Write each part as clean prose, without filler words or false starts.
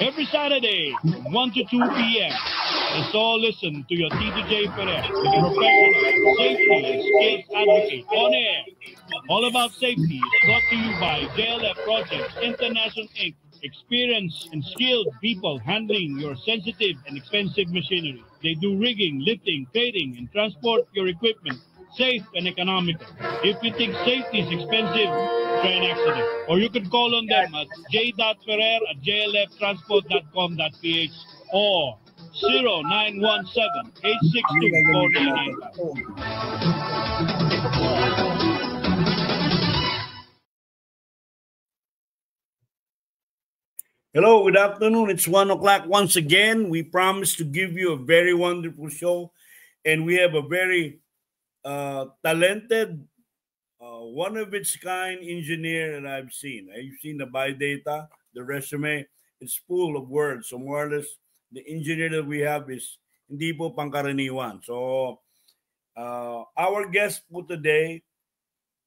Every Saturday from 1 to 2 p.m. Let's all listen to your J Perez, the professional safety and skills advocate on air. All About Safety is brought to you by JLF Projects International Inc. Experienced and skilled people handling your sensitive and expensive machinery. They do rigging, lifting, trading, and transport your equipment safe and economical. If you think safety is expensive, try an accident. Or you can call on them at j.ferrer@jlftransport.com.ph or 0917-862-4995. Hello, good afternoon. It's 1 o'clock once again. We promise to give you a very wonderful show, and we have a very talented, one-of-its-kind engineer that I've seen. I've seen the biodata, the resume. It's full of words. So more or less, the engineer that we have is hindi po pangkaraniwan. So our guest po today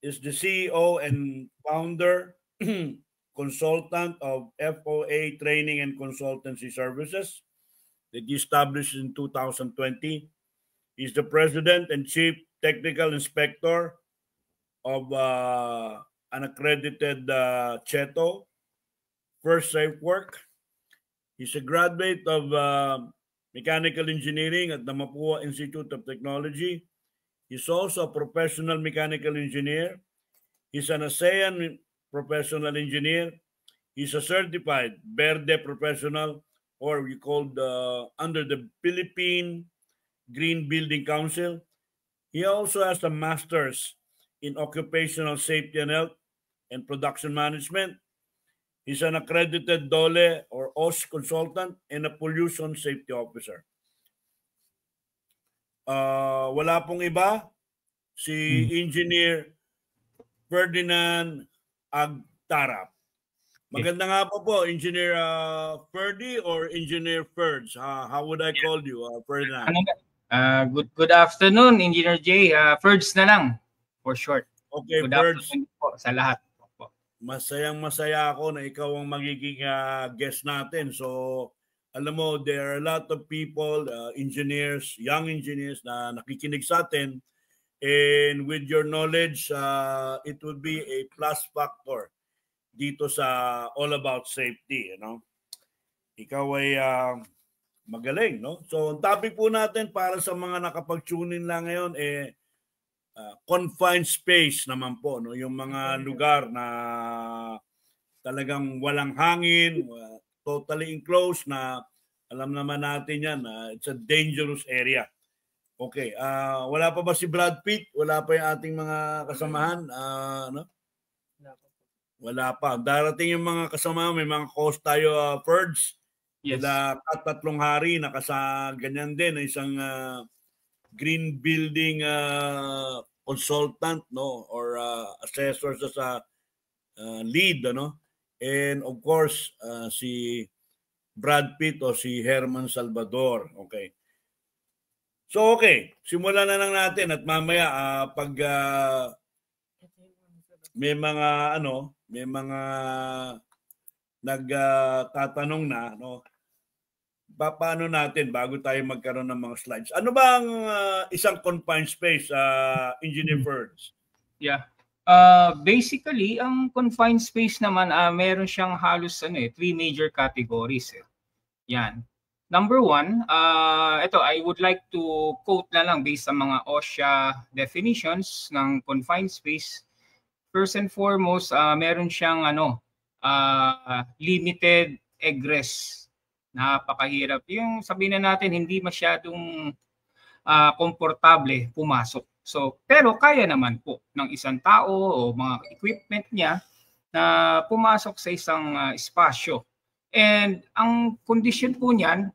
is the CEO and founder consultant of FOA Training and Consultancy Services that he established in 2020. He's the President and Chief Technical Inspector of an accredited CHETO, First Safe Work. He's a graduate of Mechanical Engineering at the Mapua Institute of Technology. He's also a professional mechanical engineer. He's an ASEAN professional engineer. He's a certified Verde professional, or we called under the Philippine Green Building Council. He also has a master's in occupational safety and health and production management. He's an accredited DOLE or OSH consultant and a pollution safety officer. Wala pong iba, si Engineer Ferdinand Agtarap. Maganda nga po, Engineer Ferdy or Engineer Ferds? How would I call you, Ferdinand? Good afternoon, Engineer J. Ferds na lang, for short. Okay, good Ferds. Afternoon po sa lahat. Masayang-masaya ako na ikaw ang magiging guest natin. So, alam mo, there are a lot of people, engineers, young engineers na nakikinig sa atin. And with your knowledge, it would be a plus factor dito sa All About Safety. You know? Ikaw ay magaling. No? So, ang topic po natin para sa mga nakapag-tune in lang ngayon, confined space naman po. No? Yung mga lugar na talagang walang hangin, totally enclosed na alam naman natin yan, it's a dangerous area. Okay, wala pa ba si Brad Pitt? Wala pa yung ating mga kasamahan? No? Wala pa. Darating yung mga kasamahan, may mga host tayo, Ferds. Yes. Tatlong hari, ganyan din, isang green building consultant, no? Or assessor sa lead, ano? And of course, si Brad Pitt o si Herman Salvador. Okay. So okay, simulan na lang natin at mamaya pag may mga nagtatanong na, no. Paano natin bago tayo magkaroon ng mga slides? Ano ba ang isang confined space, Engineer Ferds? Yeah. Basically, ang confined space naman meron siyang halos 3 major categories. Yan. Number 1, ito, I would like to quote na lang based sa mga OSHA definitions ng confined space. First and foremost, meron siyang limited egress. Napakahirap. Yung sabihin na natin, hindi masyadong komportable pumasok. So, pero kaya naman po ng isang tao o mga equipment niya na pumasok sa isang espasyo. And ang condition po niyan,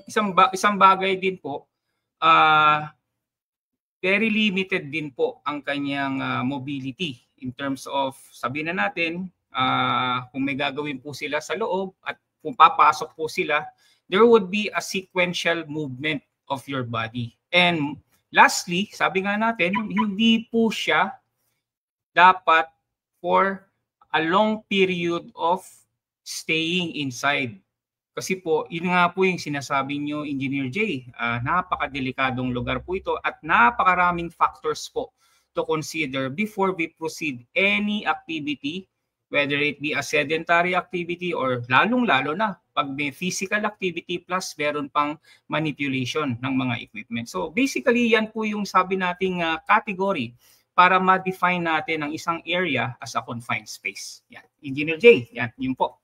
isang bagay din po, very limited din po ang kanyang mobility in terms of, sabihin na natin, kung may gagawin po sila sa loob at kung papasok po sila, there would be a sequential movement of your body. And lastly, sabi nga natin, hindi po siya dapat for a long period of staying inside. Kasi po, yun nga po yung sinasabi nyo, Engineer Jay, napakadelikadong lugar po ito at napakaraming factors po to consider before we proceed any activity, whether it be a sedentary activity or lalong-lalo na pag may physical activity plus meron pang manipulation ng mga equipment. So basically, yan po yung sabi nating category para ma-define natin ang isang area as a confined space. Yan. Engineer Jay, yan, yun po.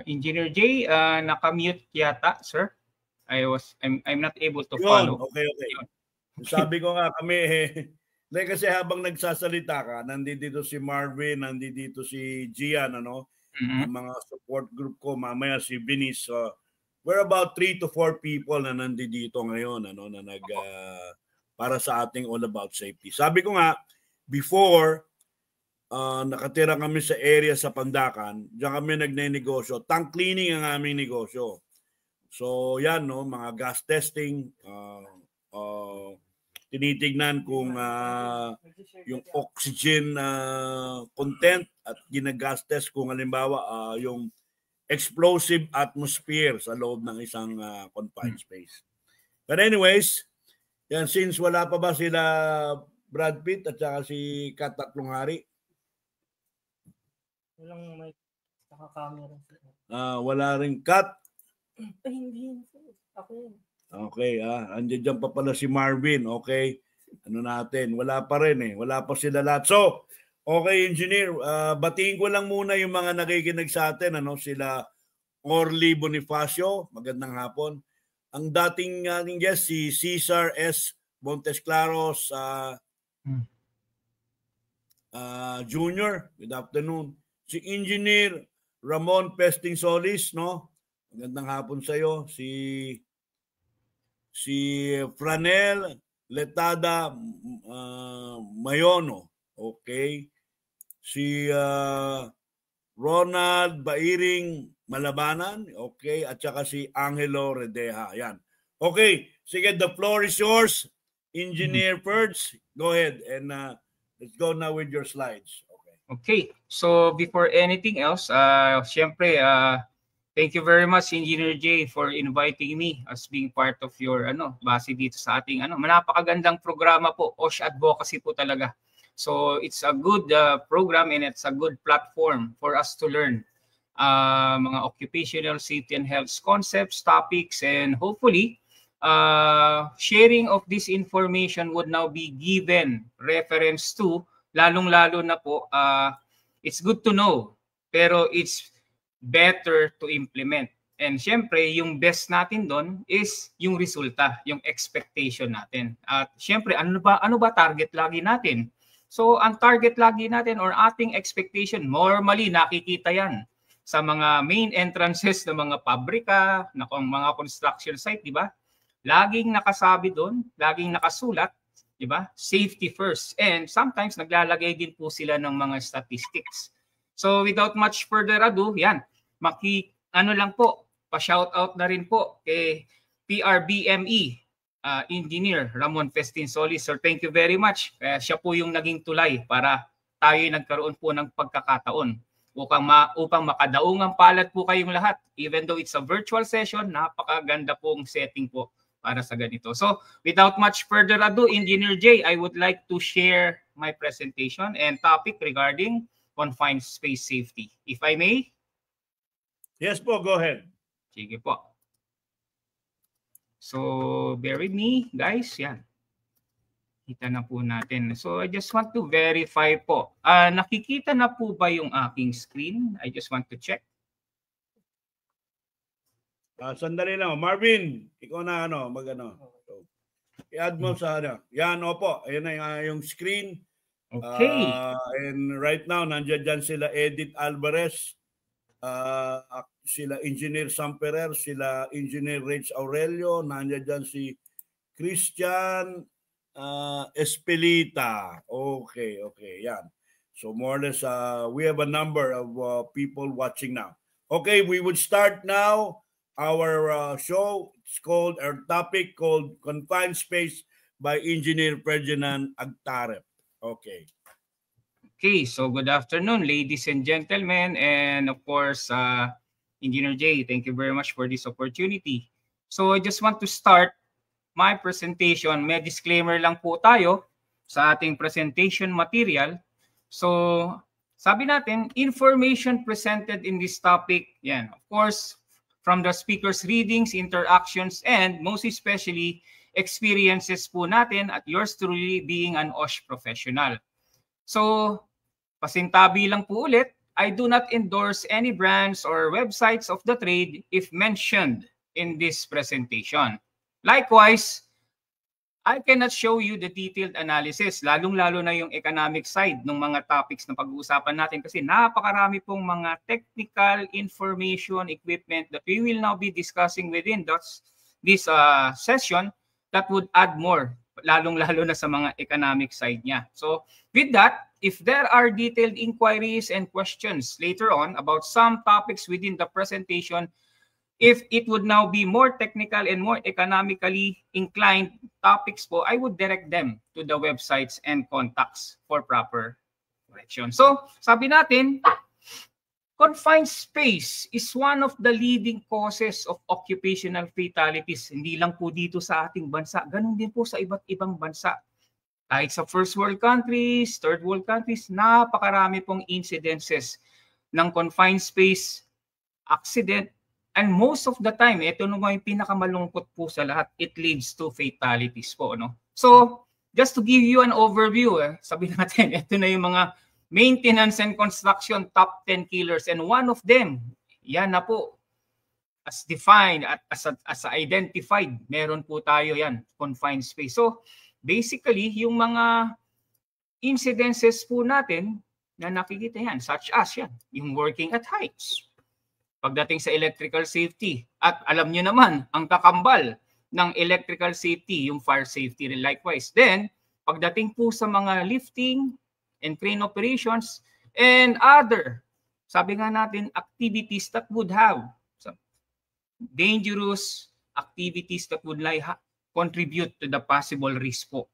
Engineer Jay, naka-mute yata, sir. I'm not able to follow. Okay. Sabi ko nga kami kasi habang nagsasalita ka, nandito si Marvin, nandito si Gian, ano? Ang mga support group ko, mamaya si Venice. We're about 3 to 4 people na nandito ngayon, ano, na para sa ating All About Safety. Sabi ko nga, before, nakatira kami sa area sa Pandacan, diyan kami nagne-negosyo. Tank cleaning ang aming negosyo. So yan, no, mga gas testing, tinitignan kung yung oxygen content at ginagas test kung halimbawa yung explosive atmosphere sa loob ng isang confined space. But anyways, yan, since wala pa ba sila Brad Pitt at saka si Kat Tatlong Hari? Walang mic, naka-camera. Wala rin Kat. Hindi. Ako. Okay, andiyan pa pala si Marvin. Okay, ano natin, wala pa rin eh. Wala pa sila lahat. So, okay, Engineer, batiin ko lang muna yung mga nakikinig sa atin. Ano, sila Orly Bonifacio, magandang hapon. Ang dating guest, si Cesar S. Montesclaros Jr., good afternoon. Si Engineer Ramon Pesting Solis, no? Magandang hapon sa iyo. Si Franel Letada Mayono, okay. Si Ronald Bairing Malabanan, okay, at saka si Angelo Redeja. Yan. Okay, sige, the floor is yours. Engineer Ferds, go ahead and let's go now with your slides. Okay, so before anything else, syempre, thank you very much, Engineer Jay, for inviting me as being part of your base dito sa ating napakagandang programa po, OSHA Advocacy po talaga. So it's a good program and it's a good platform for us to learn mga occupational safety and health concepts, topics, and hopefully sharing of this information would now be given reference to, lalong-lalo na po, it's good to know, pero it's better to implement. And syempre, yung best natin doon is yung resulta, yung expectation natin. At syempre, ano ba target lagi natin? So, ang target lagi natin or ating expectation, normally nakikita yan sa mga main entrances ng mga pabrika, mga construction site, di ba? Laging nakasabi doon, laging nakasulat, di ba? Safety first. And sometimes naglalagay din po sila ng mga statistics. So without much further ado, yan, lang po, pa-shout out na rin po kay PRBME Engineer Ramon Pesting Solis. Sir, thank you very much. Siya po yung naging tulay para tayo nagkaroon po ng pagkakataon upang makadaungang palad po kayong lahat. Even though it's a virtual session, napakaganda pong setting po para sa ganito. So, without much further ado, Engineer Jay, I would like to share my presentation and topic regarding confined space safety. If I may? Yes po, go ahead. Sige po. So, bear with me, guys. Yan. Kita na po natin. So I just want to verify po. Nakikita na po ba yung aking screen? I just want to check. Sandali lang. Marvin, ikaw na mag-ano. So, i-add mo sa Yan, opo. Ayan na yung screen. Okay. And right now, nandiyan dyan sila Edith Alvarez, sila Engineer Samperer, sila Engineer Rage Aurelio, nandiyan dyan si Christian Espelita. Okay, yan. So more or less, we have a number of people watching now. Okay, we would start now our show. It's called, our topic called Confined Space by Engineer Ferdinand Agtarep. Okay. Okay, so good afternoon, ladies and gentlemen, and of course, Engineer Jay, thank you very much for this opportunity. So I just want to start my presentation. May disclaimer lang po tayo sa ating presentation material. So sabi natin, information presented in this topic, yan, of course, from the speaker's readings, interactions, and most especially, experiences po natin at yours truly being an OSH professional. So, pasintabi lang po ulit, I do not endorse any brands or websites of the trade if mentioned in this presentation. Likewise, I cannot show you the detailed analysis, lalong-lalo na yung economic side ng mga topics na pag-uusapan natin kasi napakarami pong mga technical information, equipment that we will now be discussing within this session that would add more, lalong-lalo na sa mga economic side niya. So with that, if there are detailed inquiries and questions later on about some topics within the presentation, if it would now be more technical and more economically inclined topics po, I would direct them to the websites and contacts for proper correction. So sabi natin, confined space is one of the leading causes of occupational fatalities. Hindi lang po dito sa ating bansa, ganun din po sa iba't ibang bansa. Kahit sa first world countries, third world countries, napakarami pong incidences ng confined space accident. And most of the time, ito naman yung pinakamalungkot po sa lahat, it leads to fatalities po. No? So, just to give you an overview, sabi natin, ito na yung mga maintenance and construction top 10 killers. And one of them, yan na po, as defined, at as identified, meron po tayo yan, confined space. So, basically, yung mga incidences po natin na nakikita yan, such as yan, yung working at heights. Pagdating sa electrical safety, at alam nyo naman, ang kakambal ng electrical safety, yung fire safety rin likewise. Then, pagdating po sa mga lifting and crane operations and other, sabi nga natin, activities that would have dangerous activities that would contribute to the possible risk po.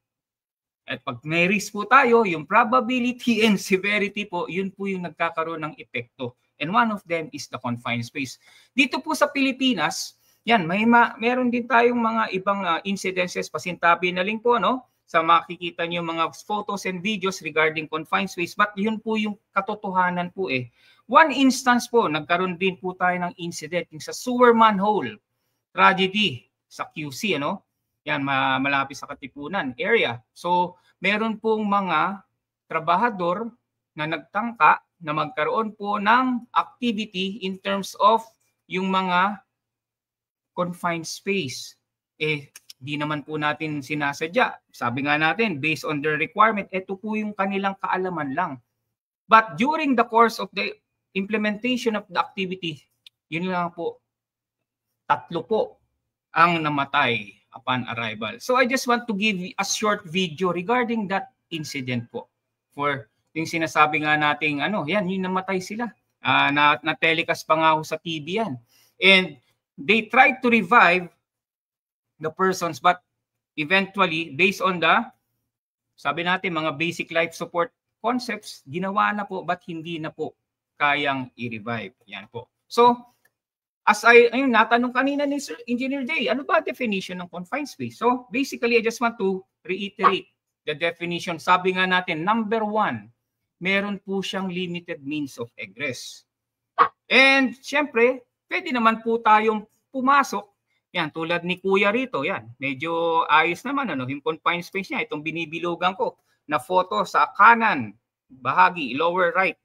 At pag may risk po tayo, yung probability and severity po, yun po yung nagkakaroon ng epekto. And one of them is the confined space. Dito po sa Pilipinas, yan, meron din tayong mga ibang incidences, pasintabi na lang po, no? Sa makikita niyo mga photos and videos regarding confined space. But yun po yung katotohanan po eh. One instance po, nagkaroon din po tayo ng incident yung sa sewer manhole tragedy sa QC, ano? Yan, malapit sa Katipunan area. So, meron pong mga trabahador na nagtangka na magkaroon po ng activity in terms of yung mga confined space. Di naman po natin sinasadya. Sabi nga natin, based on their requirement, ito po yung kanilang kaalaman lang. But during the course of the implementation of the activity, yun lang po, 3 po ang namatay upon arrival. So I just want to give a short video regarding that incident po. For yung sinasabi nga nating yan, yung namatay sila. Na-telecast pa nga sa TV yan. And they tried to revive the persons but eventually, based on the, sabi natin, mga basic life support concepts, ginawa na po but hindi na po kayang i-revive. Yan po. So, as natanong kanina ni Sir Engineer Jay, ano ba definition ng confined space? So, basically, I just want to reiterate the definition. Sabi nga natin, number 1, meron po siyang limited means of egress. And, syempre, pwede naman po tayong pumasok Yan, tulad ni Kuya rito, yan. Medyo ayos naman, ano, yung confined space niya. Itong binibilugan ko na photo sa kanan, bahagi, lower right.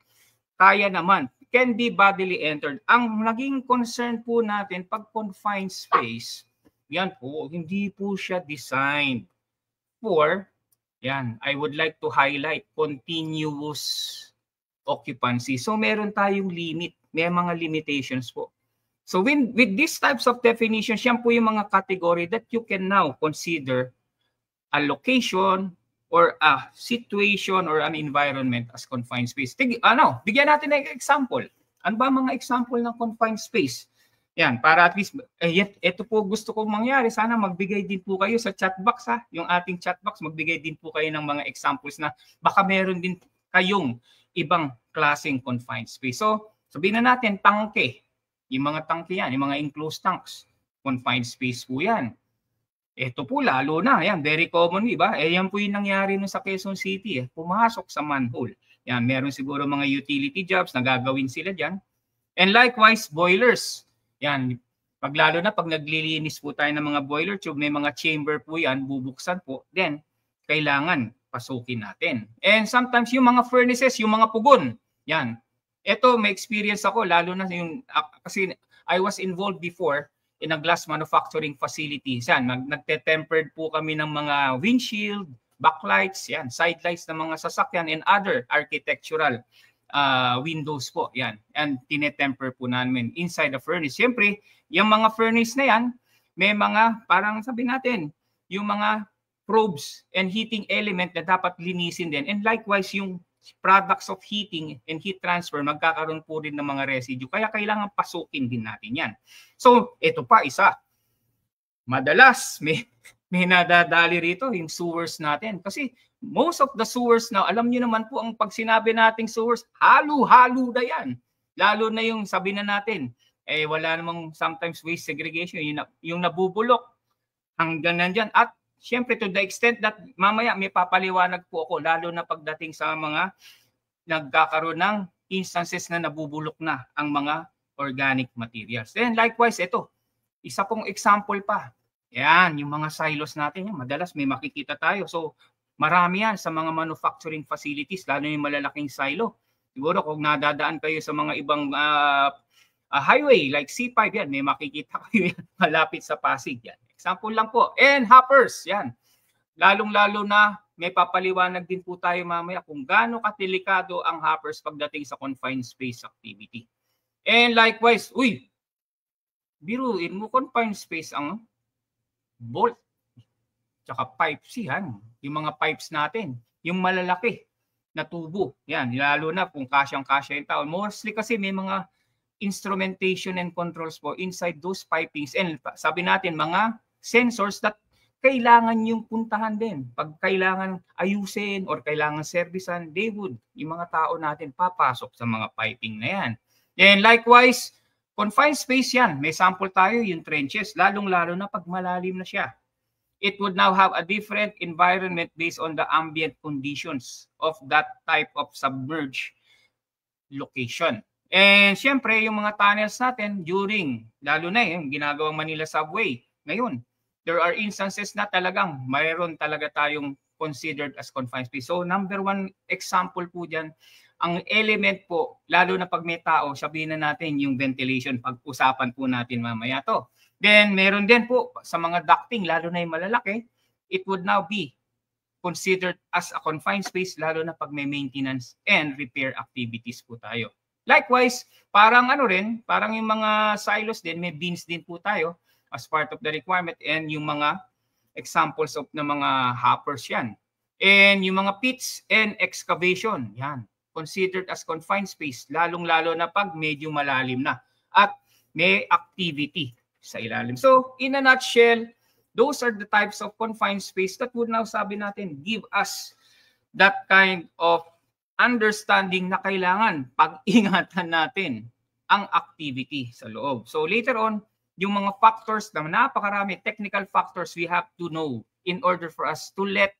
Kaya naman, can be bodily entered. Ang naging concern po natin pag confined space, yan po, hindi po siya designed for, yan, I would like to highlight, continuous occupancy. So meron tayong limit, may mga limitations po. So with these types of definitions, yan po yung mga category that you can now consider a location or a situation or an environment as confined space. Bigyan natin ng example. Ano ba mga example ng confined space? Yan, para at least, ito po gusto kong mangyari. Sana magbigay din po kayo sa chat box, ha? Yung ating chat box, magbigay din po kayo ng mga examples na baka meron din kayong ibang klaseng confined space. So, sabihin na natin, tangke. Yung mga tangke yan, yung mga enclosed tanks, confined space po yan. Ito po lalo na, yan, very common, diba? Yan po yung nangyari nun sa Quezon City, pumasok sa manhole. Yan, meron siguro mga utility jobs na gagawin sila dyan. And likewise, boilers. Yan, lalo na pag naglilinis po tayo ng mga boiler tube, may mga chamber po yan, bubuksan po, then kailangan pasukin natin. And sometimes yung mga furnaces, yung mga pugon, yan. Ito, may experience ako, lalo na yung, kasi I was involved before in a glass manufacturing facility. Yan, nagte-tempered po kami ng mga windshield, backlights, yan, side lights ng mga sasakyan and other architectural windows po, yan. And tinetemper po namin inside the furnace. Siyempre, yung mga furnace na yan, may mga, parang sabi natin, yung mga probes and heating element na dapat linisin din. And likewise, yung products of heating and heat transfer, magkakaroon po rin ng mga residue. Kaya kailangan pasukin din natin yan. So, ito pa, isa. Madalas, may nadadali rito yung sewers natin. Kasi most of the sewers now, alam niyo naman po, ang pag sinabi nating sewers, halo-halo na yan. Lalo na yung sabi na natin, wala namang sometimes waste segregation, yung nabubulok hanggang nandyan. At siyempre, to the extent that mamaya may papaliwanag po ako, lalo na pagdating sa mga nagkakaroon ng instances na nabubulok na ang mga organic materials. And likewise, ito, isa pong example pa. Yan, yung mga silos natin, yan, madalas may makikita tayo. So, marami yan sa mga manufacturing facilities, lalo yung malalaking silo. Siguro kung nadadaan kayo sa mga ibang highway like C5, yan, may makikita kayo yan, malapit sa Pasig. Yan. Example lang po. And hoppers, yan. Lalong-lalo na may papaliwanag din po tayo mamaya kung gaano katelikado ang hoppers pagdating sa confined space activity. And likewise, biruin mo, confined space ang bolt, tsaka pipes yan. Yung mga pipes natin, yung malalaki na tubo. Yan, lalo na kung kasyang-kasya yung tao. Mostly kasi may mga instrumentation and controls po inside those pipings. And sabi natin, mga sensors that kailangan yung puntahan din. Pag kailangan ayusin or kailangan servisan, yung mga tao natin papasok sa mga piping na yan. And likewise, confined space yan. May sample tayo, yung trenches, lalong-lalo na pag malalim na siya. It would now have a different environment based on the ambient conditions of that type of submerged location. And siyempre, yung mga tunnels natin during, lalo na yung ginagawang Manila Subway, ngayon, there are instances na talagang mayroon talaga tayong considered as confined space. So number one example po dyan, ang element po, lalo na pag may tao, sabihin na natin yung ventilation, pag-usapan po natin mamaya to. Then meron din po sa mga ducting, lalo na yung malalaki, it would now be considered as a confined space, lalo na pag may maintenance and repair activities po tayo. Likewise, parang parang yung mga silos din, may bins din po tayo as part of the requirement, and yung mga examples of na mga hoppers yan. And yung mga pits and excavation, yan, considered as confined space, lalong-lalo na pag medyo malalim na at may activity sa ilalim. So, in a nutshell, those are the types of confined space that would now, sabi natin, give us that kind of understanding na kailangan pag-ingatan natin ang activity sa loob. So, later on, yung mga factors na napakarami, technical factors we have to know in order for us to let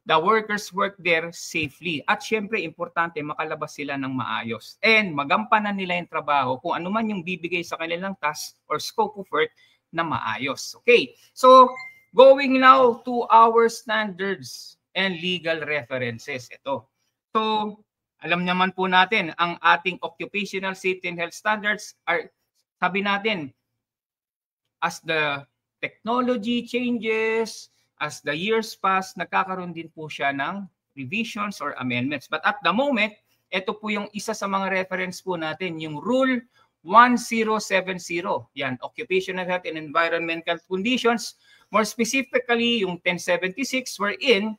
the workers work there safely. At syempre, importante, makalabas sila ng maayos. And magampanan nila yung trabaho kung ano man yung bibigay sa kanilang task or scope of work na maayos. Okay, so going now to our standards and legal references. Ito. So, alam naman po natin, ang ating occupational safety and health standards are, sabi natin, as the technology changes, as the years pass, nagkakaroon din po siya ng revisions or amendments. But at the moment, ito po yung isa sa mga reference po natin, yung Rule 1070. Yan, Occupational Health and Environmental Conditions. More specifically, yung 1076 wherein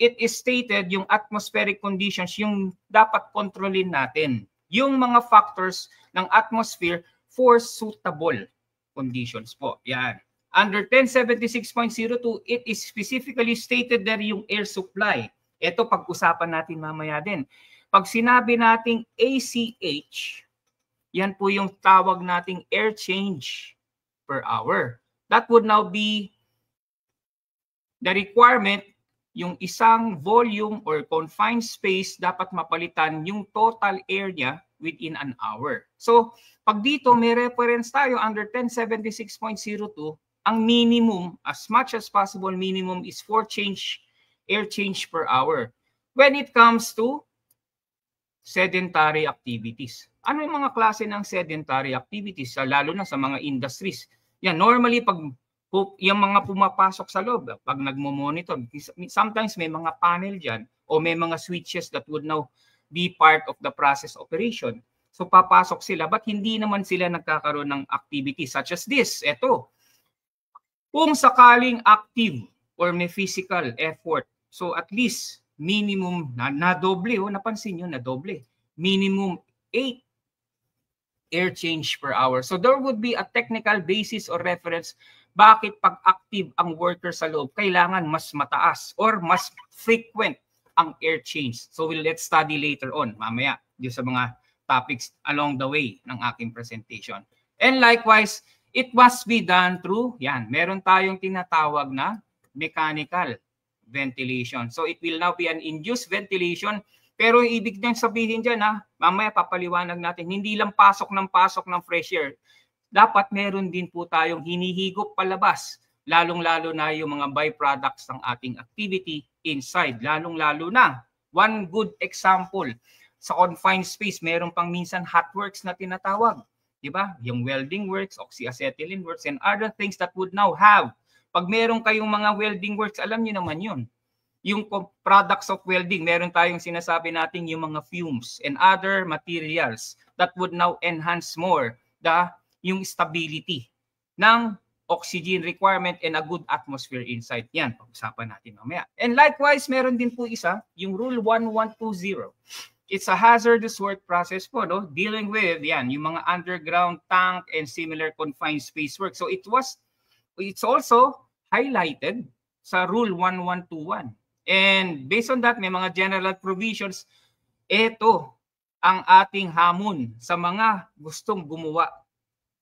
it is stated yung atmospheric conditions yung dapat kontrolin natin. Yung mga factors ng atmosphere for suitable conditions po. Yan. Under 1076.02, it is specifically stated there yung air supply. Ito pag-usapan natin mamaya din. Pag sinabi nating ACH, yan po yung tawag nating air change per hour. That would now be the requirement, yung isang volume or confined space dapat mapalitan yung total area within an hour. So, pag dito may reference tayo under 1076.02, ang minimum, as much as possible, minimum is 4 air change per hour. When it comes to sedentary activities. Ano yung mga klase ng sedentary activities, lalo na sa mga industries? Yan, normally pag yung mga pumapasok sa loob, pag nagmo-monitor, sometimes may mga panel dyan o may mga switches that would now be part of the process operation. So papasok sila, but hindi naman sila nagkakaroon ng activity such as this. Ito, kung sakaling active or may physical effort, so at least minimum na doble, napansin nyo na doble, minimum 8 air change per hour. So there would be a technical basis or reference bakit pag active ang worker sa loob, kailangan mas mataas or mas frequent ang air change. So let's study later on, mamaya, dito sa mga topics along the way ng aking presentation. And likewise, it must be done through, yan, meron tayong tinatawag na mechanical ventilation. So it will now be an induced ventilation. Pero ibig niyang sabihin dyan, mamaya papaliwanag natin, hindi lang pasok ng fresh air. Dapat meron din po tayong hinihigop palabas, lalong-lalo na yung mga byproducts ng ating activity inside. Lalong-lalo na, one good example, sa confined space, meron pang minsan hot works na tinatawag. Diba? Yung welding works, oxyacetylene works, and other things that would now have. Pag meron kayong mga welding works, alam niyo naman yun. Yung products of welding, meron tayong sinasabi natin yung mga fumes and other materials that would now enhance more yung stability ng oxygen requirement and a good atmosphere inside. Yan, pag-usapan natin mamaya. And likewise, meron din po isa, yung Rule 1120. It's a hazardous work process po, no? Dealing with, yan, yung mga underground tank and similar confined space work. So it's also highlighted sa Rule 1121. And based on that, may mga general provisions. Ito ang ating hamon sa mga gustong gumawa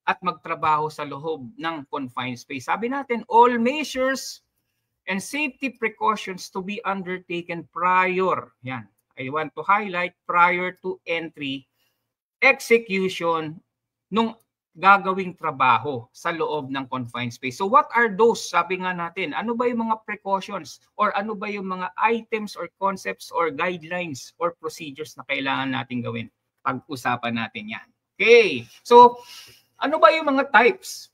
at magtrabaho sa loob ng confined space. Sabi natin, all measures and safety precautions to be undertaken prior. Yan. I want to highlight prior to entry, execution nung gagawing trabaho sa loob ng confined space. So what are those? Sabi nga natin, ano ba yung mga precautions or ano ba yung mga items or concepts or guidelines or procedures na kailangan natin gawin? Pag-usapan natin yan. Okay. So, ano ba yung mga types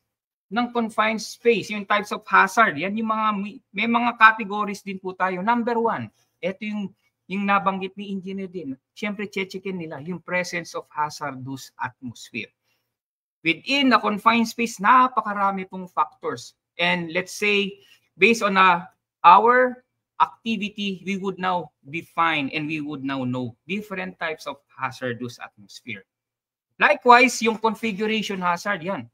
ng confined space? Yung types of hazard. Yan yung mga, may mga categories din po tayo. Number 1, ito yung nabanggit ni engineer din. Siyempre, checkin nila yung presence of hazardous atmosphere. Within the confined space, napakarami pong factors. And let's say, based on our activity, we would now define and we would now know different types of hazardous atmosphere. Likewise, yung configuration hazard, yan.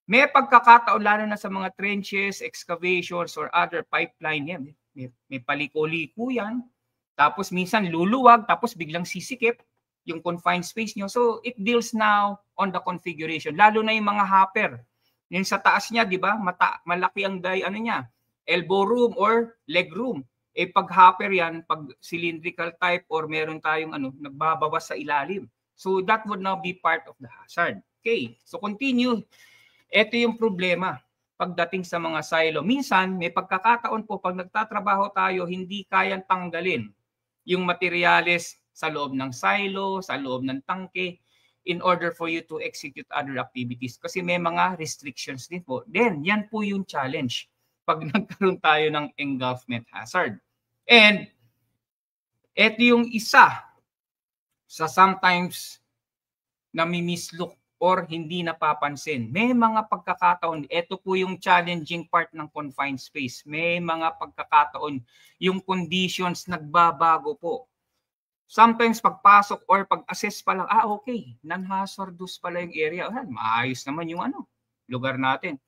May pagkakataon lalo na sa mga trenches, excavations, or other pipeline, yan. May paliko-liko yan. Tapos minsan luluwag, tapos biglang sisikip yung confined space nyo. So it deals now on the configuration. Lalo na yung mga hopper. Yung sa taas niya, di ba? Malaki ang elbow room or leg room. Pag hopper yan, pag cylindrical type or meron tayong nagbabawas sa ilalim. So that would now be part of the hazard. Okay, so continue. Ito yung problema pagdating sa mga silo. Minsan, may pagkakataon po pag nagtatrabaho tayo, hindi kayang tanggalin yung materyales sa loob ng silo, sa loob ng tangke, in order for you to execute other activities. Kasi may mga restrictions din po. Then, yan po yung challenge pag nagkaroon tayo ng engulfment hazard. And, ito yung isa sa sometimes nami-mislook or hindi napapansin. May mga pagkakataon, ito po yung challenging part ng confined space. May mga pagkakataon, yung conditions nagbabago po. Sometimes pagpasok or pag-assess pa lang, okay, non-hazardous pala yung area. Maayos naman yung lugar natin.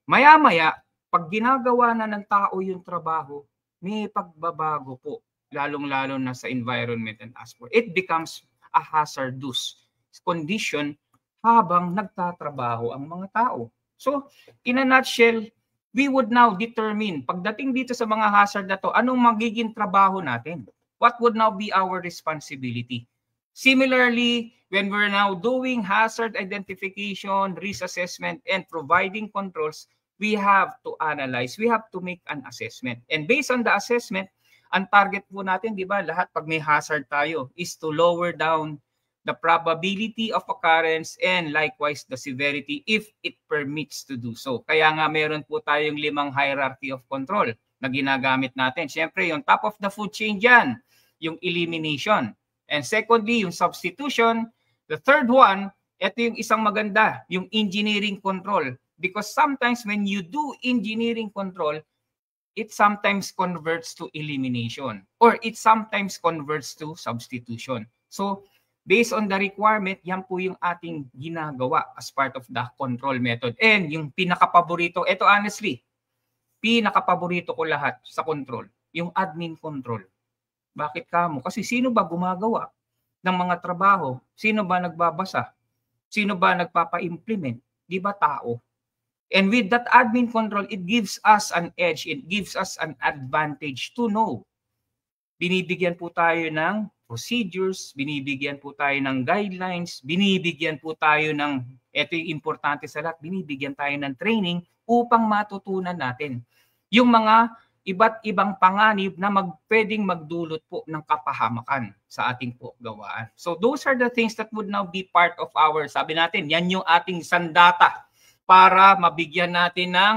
Maya-maya, pag ginagawa na ng tao yung trabaho, may pagbabago po, lalong-lalo na sa environment and aspect. It becomes a hazardous condition habang nagtatrabaho ang mga tao. So, in a nutshell, we would now determine, pagdating dito sa mga hazard na to, anong magiging trabaho natin? What would now be our responsibility? Similarly, when we're now doing hazard identification, risk assessment, and providing controls, we have to analyze, we have to make an assessment. And based on the assessment, ang target po natin, di ba, lahat pag may hazard tayo, is to lower down the probability of occurrence and likewise the severity if it permits to do so. Kaya nga meron po tayong 5 hierarchy of control na ginagamit natin. Siyempre, yung top of the food chain dyan, yung elimination. And secondly, yung substitution. The third one, ito yung isang maganda, yung engineering control. Because sometimes when you do engineering control, it sometimes converts to elimination or it sometimes converts to substitution. So, based on the requirement, yan po yung ating ginagawa as part of the control method. And yung pinaka-paborito, ito honestly, pinaka-paborito ko lahat sa control, yung admin control. Bakit kamo? Kasi sino ba gumagawa ng mga trabaho? Sino ba nagbabasa? Sino ba nagpapa-implement? Di ba tao? And with that admin control, it gives us an edge, it gives us an advantage to know. Binibigyan po tayo ng procedures, binibigyan po tayo ng guidelines, binibigyan po tayo ng, ito yung importante sa lahat, binibigyan tayo ng training upang matutunan natin yung mga iba't ibang panganib na pwedeng magdulot po ng kapahamakan sa ating po gawaan. So those are the things that would now be part of our, sabi natin, yan yung ating sandata para mabigyan natin ng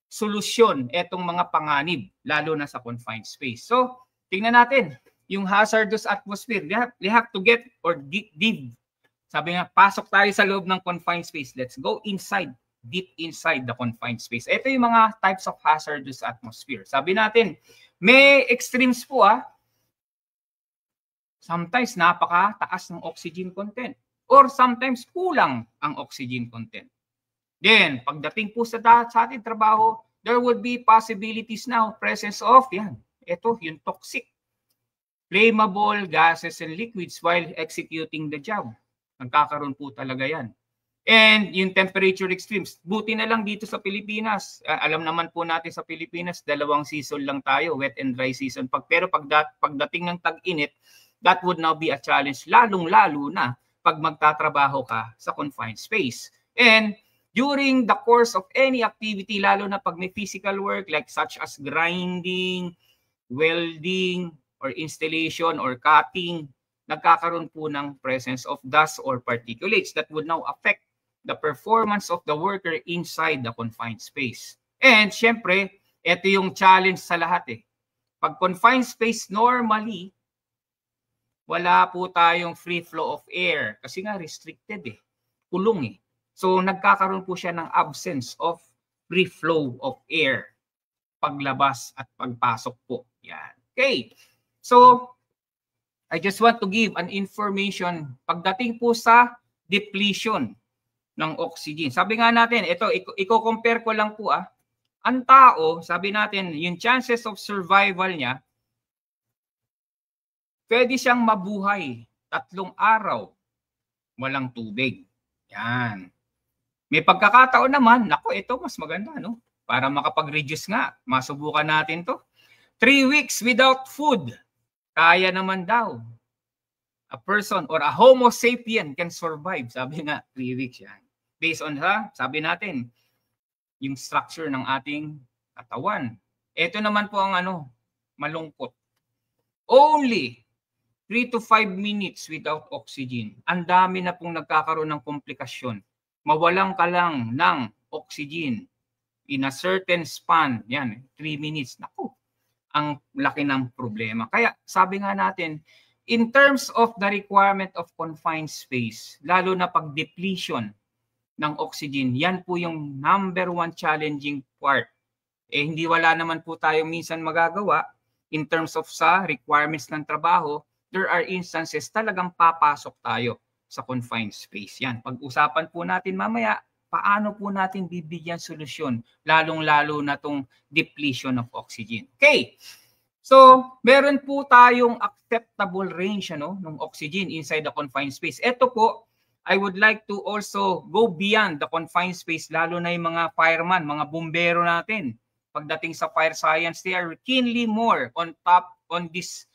solusyon etong mga panganib, lalo na sa confined space. So, tingnan natin, yung hazardous atmosphere, we have to get or dig. Sabi nga, pasok tayo sa loob ng confined space. Let's go inside, deep inside the confined space. Ito yung mga types of hazardous atmosphere. Sabi natin, may extremes po Sometimes napakataas ng oxygen content or sometimes kulang ang oxygen content. Then, pagdating po sa ating trabaho, there would be possibilities now, presence of, ito, yung toxic, flammable gases and liquids while executing the job. Nagkakaroon po talaga yan. And yung temperature extremes, buti na lang dito sa Pilipinas. Alam naman po natin sa Pilipinas, 2 season lang tayo, wet and dry season. Pero pagdating ng tag-init, that would now be a challenge, lalong-lalo na pag magtatrabaho ka sa confined space. And during the course of any activity, lalo na pag may physical work like such as grinding, welding, or installation or cutting, nagkakaroon po ng presence of dust or particulates that would now affect the performance of the worker inside the confined space. And syempre, ito yung challenge sa lahat Pag confined space, normally, wala po tayong free flow of air kasi nga restricted kulong So nagkakaroon po siya ng absence of free flow of air paglabas at pagpasok po. Yan. Okay. So, I just want to give an information pagdating po sa depletion ng oxygen. Sabi nga natin, ito, i-compare ko lang po Ang tao, sabi natin, yung chances of survival niya, pwede siyang mabuhay 3 araw walang tubig. Yan. May pagkakataon naman, ito mas maganda, Para makapag-reduce nga, masubukan natin to. 3 weeks without food. Kaya naman daw. A person or a homo sapien can survive. Sabi nga, 3 weeks yan. Based on sabi natin, yung structure ng ating katawan. Ito naman po ang malungkot. Only 3 to 5 minutes without oxygen. Ang dami na pong nagkakaroon ng komplikasyon. Mawalan ka lang ng oxygen in a certain span, yan, 3 minutes. Naku, ang laki ng problema. Kaya sabi nga natin, in terms of the requirement of confined space, lalo na pag depletion ng oxygen, yan po yung number 1 challenging part. Hindi wala naman po tayo minsan magagawa in terms of sa requirements ng trabaho. There are instances talagang papasok tayo sa confined space. Yan, pag-usapan po natin mamaya, paano po natin bibigyan solusyon, lalong-lalo na tong depletion of oxygen. Okay, so meron po tayong acceptable range ng oxygen inside the confined space. Ito po, I would like to also go beyond the confined space, lalo na yung mga fireman, mga bumbero natin. Pagdating sa fire science, they are keenly more on this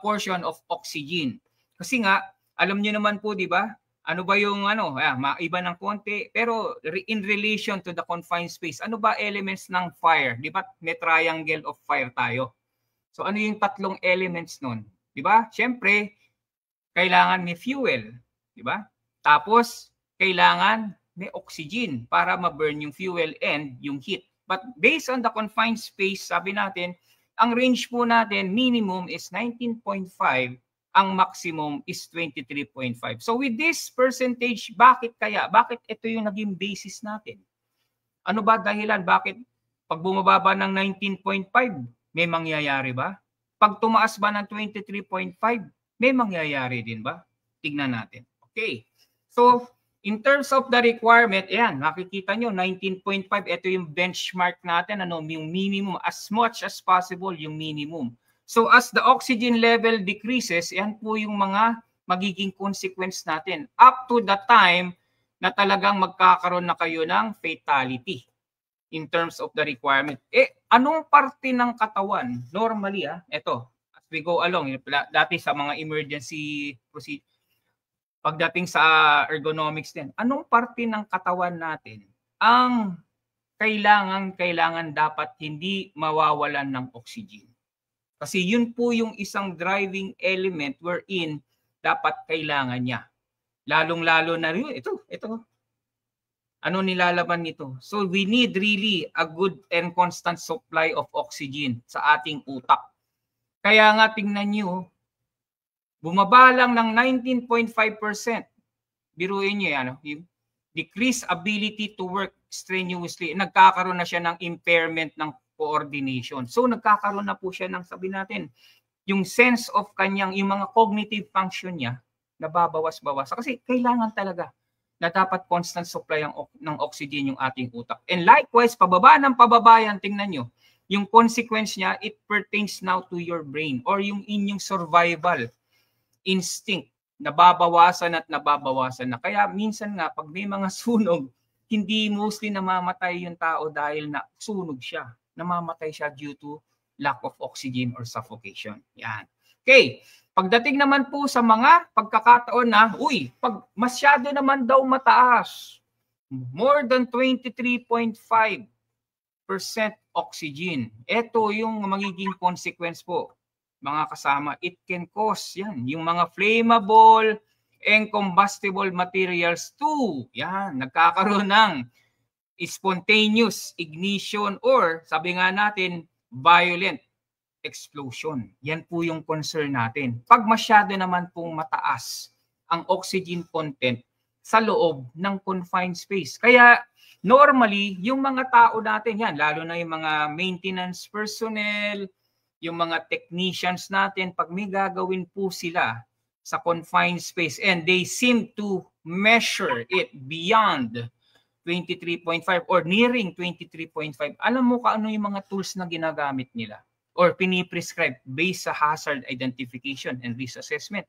portion of oxygen. Kasi nga, alam niyo naman po, di ba? Ano ba yung maiba ng konti, pero in relation to the confined space, ano ba elements ng fire? Di ba? May triangle of fire tayo. So ano yung tatlong elements nun? Di ba? Siyempre, kailangan may fuel. Di ba? Tapos, kailangan may oxygen para ma-burn yung fuel and yung heat. But based on the confined space, sabi natin, ang range po natin, minimum is 19.5, ang maximum is 23.5. So with this percentage, bakit kaya? Bakit ito yung naging basis natin? Ano ba dahilan? Bakit pag bumababa ng 19.5, may mangyayari ba? Pag tumaas ba ng 23.5, may mangyayari din ba? Tignan natin. Okay. So, in terms of the requirement, ayan, makikita nyo, 19.5, ito yung benchmark natin, yung minimum, as much as possible, yung minimum. So, as the oxygen level decreases, yan po yung mga magiging consequence natin. Up to the time na talagang magkakaroon na kayo ng fatality in terms of the requirement. Anong parte ng katawan? Normally, ito, as we go along, dati sa mga emergency procedure, pagdating sa ergonomics din, anong parte ng katawan natin ang kailangan dapat hindi mawawalan ng oxygen? Kasi yun po yung isang driving element wherein dapat kailangan niya. Lalong-lalo na rin, ito. Ano nilalaman nito? So we need really a good and constant supply of oxygen sa ating utak. Kaya nga tingnan nyo, bumaba lang ng 19.5%. Biruin nyo yan, yung decreased ability to work strenuously. Nagkakaroon na siya ng impairment ng coordination. So nagkakaroon na po siya ng, sabi natin, yung sense of kanyang, yung mga cognitive function niya, nababawas-bawas. Kasi kailangan talaga na dapat constant supply ng oxygen yung ating utak. And likewise, pababa ng pababa yan, tingnan nyo, yung consequence niya, it pertains now to your brain or yung inyong survival instinct, nababawasan at nababawasan na. Kaya minsan nga, pag may mga sunog, hindi mostly namamatay yung tao dahil na sunog siya. Namamatay siya due to lack of oxygen or suffocation. Yan. Okay. Pagdating naman po sa mga pagkakataon na, pag masyado naman daw mataas, more than 23.5% oxygen. Ito yung magiging consequence po, mga kasama. It can cause yan, yung mga flammable and combustible materials too. Yan, nagkakaroon ng spontaneous ignition or sabi nga natin, violent explosion. Yan po yung concern natin. Pag masyado naman pong mataas ang oxygen content sa loob ng confined space. Kaya normally, yung mga tao natin yan, lalo na yung mga maintenance personnel, yung mga technicians natin, pag may gagawin po sila sa confined space and they seem to measure it beyond 23.5 or nearing 23.5, alam mo ka ano yung mga tools na ginagamit nila or piniprescribe based sa hazard identification and risk assessment.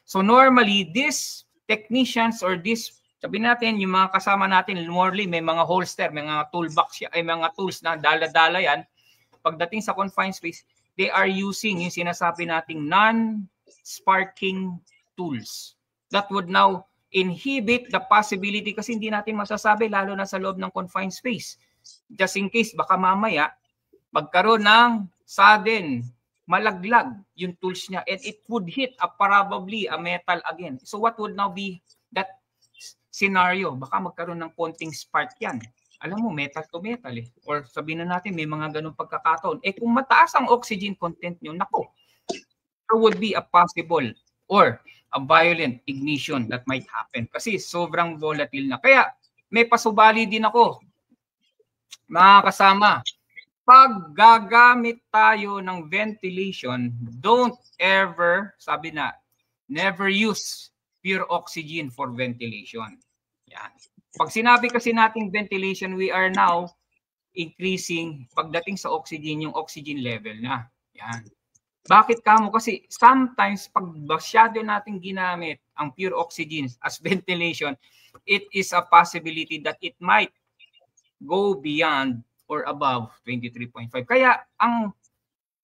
So normally, these technicians or this, sabi natin, yung mga kasama natin, normally may mga holster, may mga toolbox, ay mga tools na dala-dala yan. Pagdating sa confined space, they are using yung sinasabi nating non-sparking tools that would now inhibit the possibility kasi hindi natin masasabi lalo na sa loob ng confined space. Just in case, baka mamaya magkaroon ng sudden malaglag yung tools niya and it would hit probably a metal again. So what would now be that scenario? Baka magkaroon ng konting spark yan. Alam mo, metal to metal eh. Or sabihin na natin, may mga ganung pagkakataon. Eh kung mataas ang oxygen content nyo, nako, there would be a possible or a violent ignition that might happen. Kasi sobrang volatile na. Kaya may pasubali din ako, mga kasama. Pag gagamit tayo ng ventilation, don't ever, sabi na, never use pure oxygen for ventilation. Yan. Pag sinabi kasi nating ventilation, we are now increasing pagdating sa oxygen, yung oxygen level na. Yan. Bakit kamo? Kasi sometimes pag masyado nating ginamit ang pure oxygen as ventilation, it is a possibility that it might go beyond or above 23.5. Kaya ang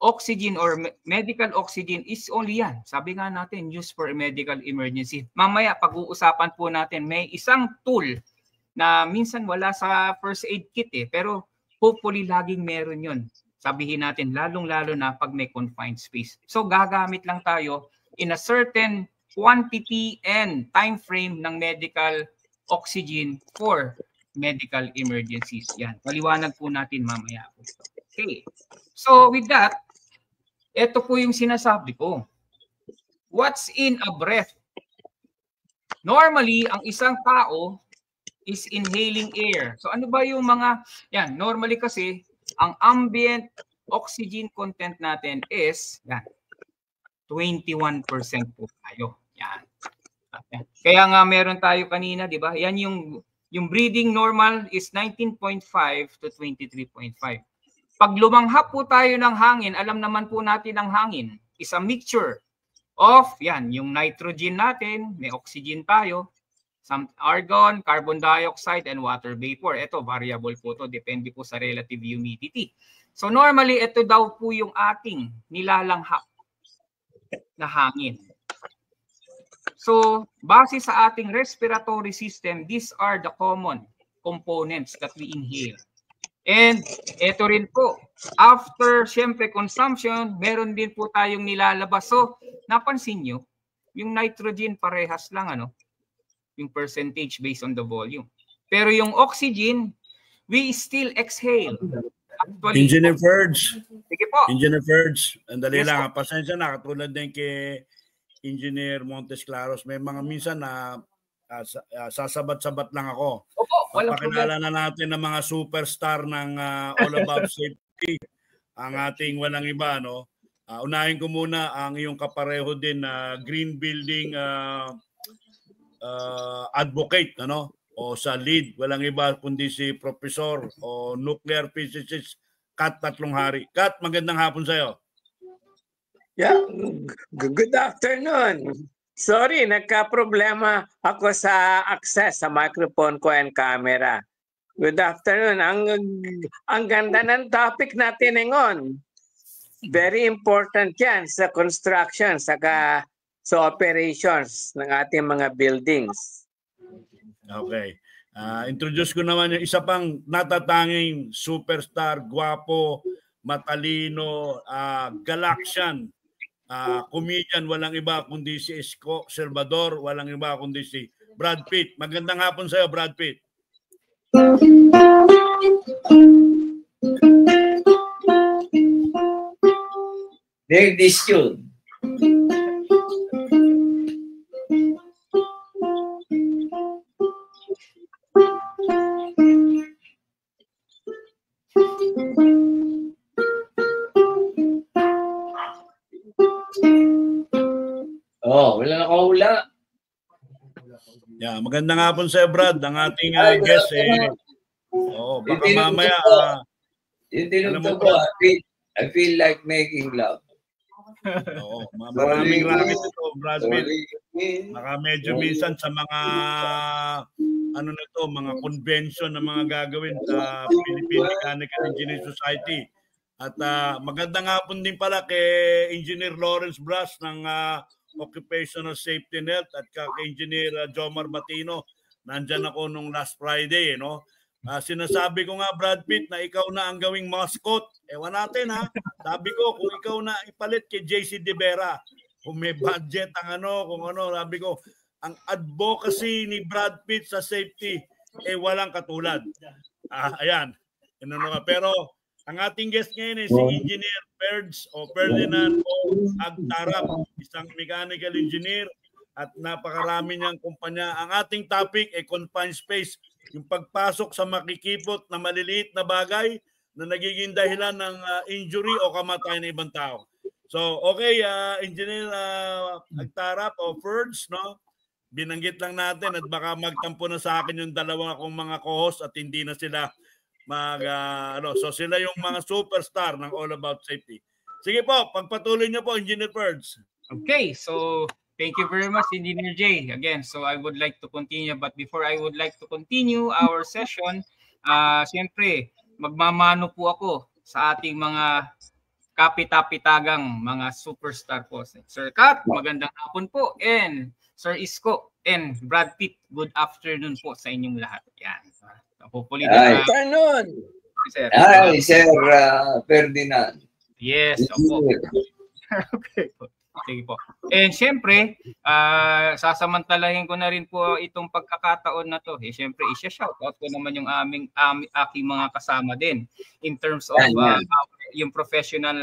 oxygen or medical oxygen is only yan. Sabi nga natin, used for a medical emergency. Mamaya pag-uusapan po natin, may isang tool na minsan wala sa first aid kit eh, pero hopefully laging meron yun. Sabihin natin, lalong-lalo na pag may confined space. So gagamit lang tayo in a certain quantity and time frame ng medical oxygen for medical emergencies. Yan. Paliwanag po natin mamaya. Okay. So with that, ito po yung sinasabi ko. What's in a breath? Normally, ang isang tao is inhaling air. So ano ba yung mga, yan, normally kasi, ang ambient oxygen content natin is, yan, 21% po tayo. Yan. Kaya nga meron tayo kanina, di ba? Yan yung breathing normal is 19.5 to 23.5. Pag lumanghap po tayo ng hangin, alam naman po natin ang hangin is a mixture of, yan, yung nitrogen natin, may oxygen tayo, some argon, carbon dioxide, and water vapor. Ito, variable po to, depende po sa relative humidity. So normally, ito daw po yung ating nilalanghap na hangin. So, base sa ating respiratory system, these are the common components that we inhale. And ito rin po, after syempre consumption, meron din po tayong nilalabas. So, napansin nyo, yung nitrogen parehas lang, ano? Yung percentage based on the volume. Pero yung oxygen, we still exhale. Actually, Engineer Ferds. sige po. Engineer Ferds. Andali Yes, lang. Pasensya na. Katulad din kay Engineer Montes Claros. May mga minsan na sasabat-sabat lang ako. Opo, walang Pakilala na natin ng mga superstar ng All About Safety. Ang ating walang iba, no? Unahin ko muna ang iyong kapareho din na green building advocate, ano? O sa lead, walang iba kundi si Professor o nuclear physicist Kat Tatlonghari. Kat, magandang hapon sa'yo. Yeah, good afternoon. Sorry, nagka-problema ako sa access sa microphone ko and camera. Good afternoon. Ang ganda ng topic natin ngayon. Very important yan sa construction, saka sa operations ng ating mga buildings. Okay. Introduce ko naman yung isa pang natatanging superstar, gwapo, matalino, Galaxian, comedian, walang iba kundi si Isko Salvador, walang iba kundi si Brad Pitt. Magandang hapon sa'yo, Brad Pitt. Very discute. Oh, wala nakahula. Yeah, magandang hapon sa'yo, Brad. Ang ating guest baka mamaya yung tinugtog ko, I feel like making love. Oo, maraming racket ito, Brad Pitt. Baka medyo minsan sa mga mga convention na mga gagawin sa Philippine Mechanical Engineering Society. At magandang hapon din pala kay Engineer Lawrence Brass ng Occupational Safety and Health at kaka-engineer Jomar Batino. Nandyan ako nung last Friday, no? Sinasabi ko nga, Brad Pitt, na ikaw na ang gawing mascot. Ewan natin, ha? Sabi ko, kung ikaw na ipalit kay JC De Vera, kung may budget ang ano, kung ano, sabi ko, ang advocacy ni Brad Pitt sa safety, walang katulad. Ayan. Pero ang ating guest ngayon si Engineer Ferdinand Agtarap, isang mechanical engineer at napakarami niyang kumpanya. Ang ating topic ay confined space, yung pagpasok sa makikipot na maliliit na bagay na nagiging dahilan ng injury o kamatayan ng ibang tao. So, okay, Engineer Agtarap o Ferds, no? Binanggit lang natin at baka magtampo na sa akin yung dalawa kong mga co-host at hindi na sila so sila yung mga superstar ng All About Safety. Sige po, pagpatuloy niyo po, Engineer Ferds. Okay, so thank you very much, Engineer Jay. Again, so I would like to continue, but before I would like to continue our session, siyempre, magmamano po ako sa ating mga kapitapitagang mga superstar po. Sir Kat, magandang hapon po. And Sir Isko and Brad Pitt, good afternoon po sa inyong lahat. Yan. Hopefully, afternoon. Hi, Sir Ferdinand. Yes, opo. Okay po. Sige po. And syempre, sasamantalahin ko na rin po itong pagkakataon na to. Syempre, i-shoutout ko naman yung aking mga kasama din in terms of yung professional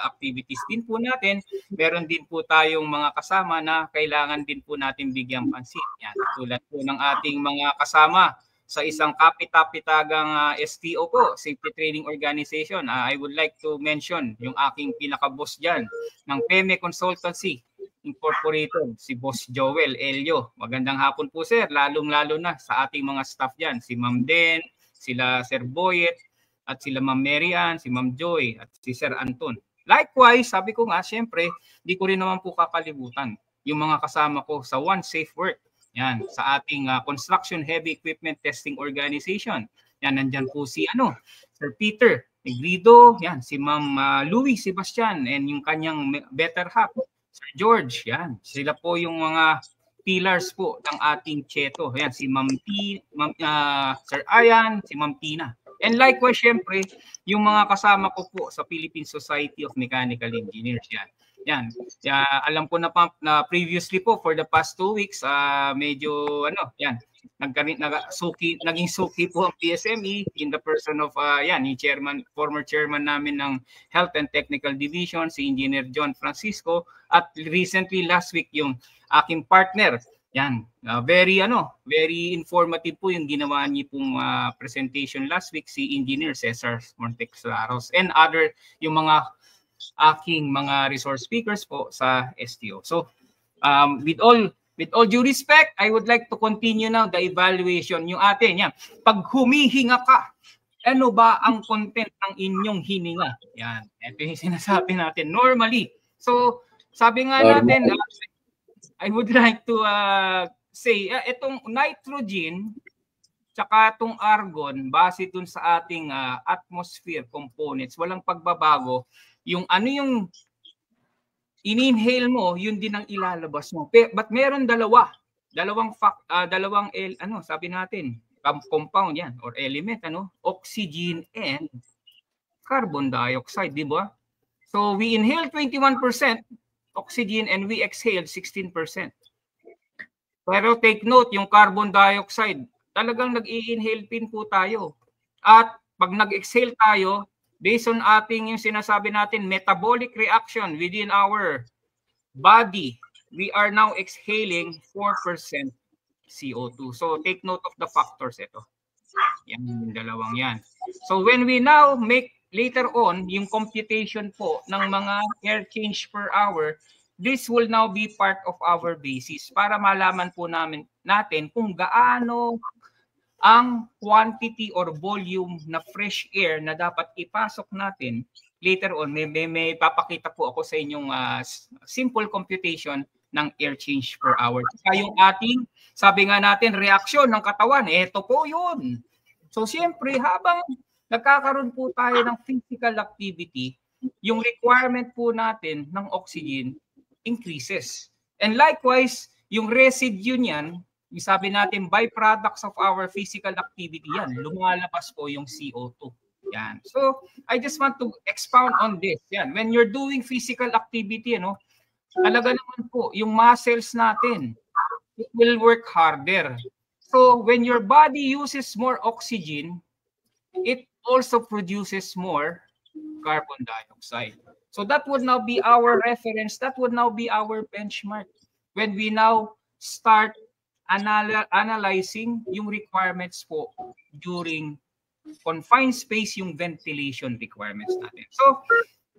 activities din po natin. Meron din po tayong mga kasama na kailangan din po natin bigyang pansin. Yan, tulad po ng ating mga kasama sa isang kapitapitagang STO po, Safety Training Organization. I would like to mention yung aking pinaka-boss dyan ng PEME Consultancy Incorporated, si Boss Joel Elio. Magandang hapon po, sir, lalong-lalo na sa ating mga staff dyan, si Ma'am Den, sila Sir Boyet, at sila Ma'am Marian, si Ma'am Joy, at si Sir Anton. Likewise, sabi ko nga, syempre, di ko rin naman po kakalibutan yung mga kasama ko sa One Safe Work. Yan, sa ating Construction Heavy Equipment Testing Organization. Yan, nandyan po si Sir Peter Negrido, yan, si Ma'am Louis Sebastian, and yung kanyang better half, Sir George. Yan, sila po yung mga pillars po ng ating Cheto. Yan, si Ma'am Sir Ayan, si Ma'am Tina. And likewise, syempre, yung mga kasama ko po sa Philippine Society of Mechanical Engineers. Yan. Alam ko na previously po for the past 2 weeks, medyo naging suki po ang PSME in the person of yung former chairman namin ng Health and Technical Division, si Engineer John Francisco, at recently last week yung aking partner. Yan, very informative po yung ginawa niyo pong presentation last week, si Engineer Cesar Montexlaros and other yung mga aking mga resource speakers po sa STO. So, with all due respect, I would like to continue now the evaluation yung atin. Yan. Pag humihinga ka, ano ba ang content ng inyong hininga? Yan. Ito yung sinasabi natin normally. So, sabi nga natin, I would like to say, itong nitrogen tsaka itong argon, base dun sa ating atmosphere components, walang pagbabago. Yung yung in-inhale mo, yun din ang ilalabas mo. But meron dalawang sabi natin, compound yan or element, oxygen and carbon dioxide, di ba? So we inhale 21% oxygen and we exhale 16%. Pero take note, yung carbon dioxide, talagang nag-i-inhale pin po tayo. At pag nag-exhale tayo, based on ating yung sinasabi natin, metabolic reaction within our body, we are now exhaling 4% CO2. So take note of the factors ito. Yan yung dalawang yan. So when we now make later on yung computation po ng mga air change per hour, this will now be part of our basis para malaman po natin kung gaano ang quantity or volume na fresh air na dapat ipasok natin. Later on, may papakita po ako sa inyong simple computation ng air change per hour. Kaya yung ating, sabi nga natin, reaksyon ng katawan, ito po yun. So siyempre, habang nagkakaroon po tayo ng physical activity, yung requirement po natin ng oxygen increases. And likewise, yung residue niyan, yung sabi natin byproducts of our physical activity yan, lumalabas po yung CO2. Yan. So, I just want to expound on this. Yan. When you're doing physical activity, talaga naman po, yung muscles natin, it will work harder. So, when your body uses more oxygen, it also produces more carbon dioxide. So that would now be our reference, that would now be our benchmark when we now start analyzing yung requirements po during confined space, yung ventilation requirements natin. So,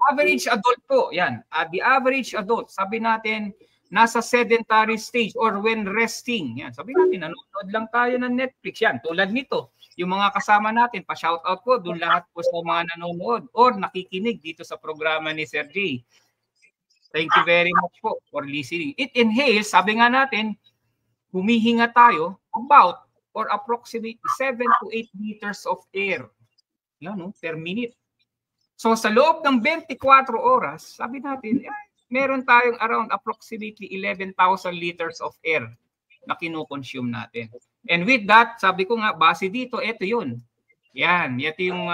average adult po, yan. The average adult, sabi natin, nasa sedentary stage or when resting. Yan, sabi natin, nanonood lang tayo ng Netflix. Yan, tulad nito. Yung mga kasama natin, pa-shoutout po, doon lahat po sa mga nanonood or nakikinig dito sa programa ni Sir Jay. Thank you very much po for listening. It inhales, sabi nga natin, humihinga tayo about or approximately 7 to 8 liters of air per minute. So sa loob ng 24 oras, sabi natin, meron tayong around approximately 11,000 liters of air na kinoconsume natin. And with that, sabi ko nga, base dito, ito yun. Yan, ito yung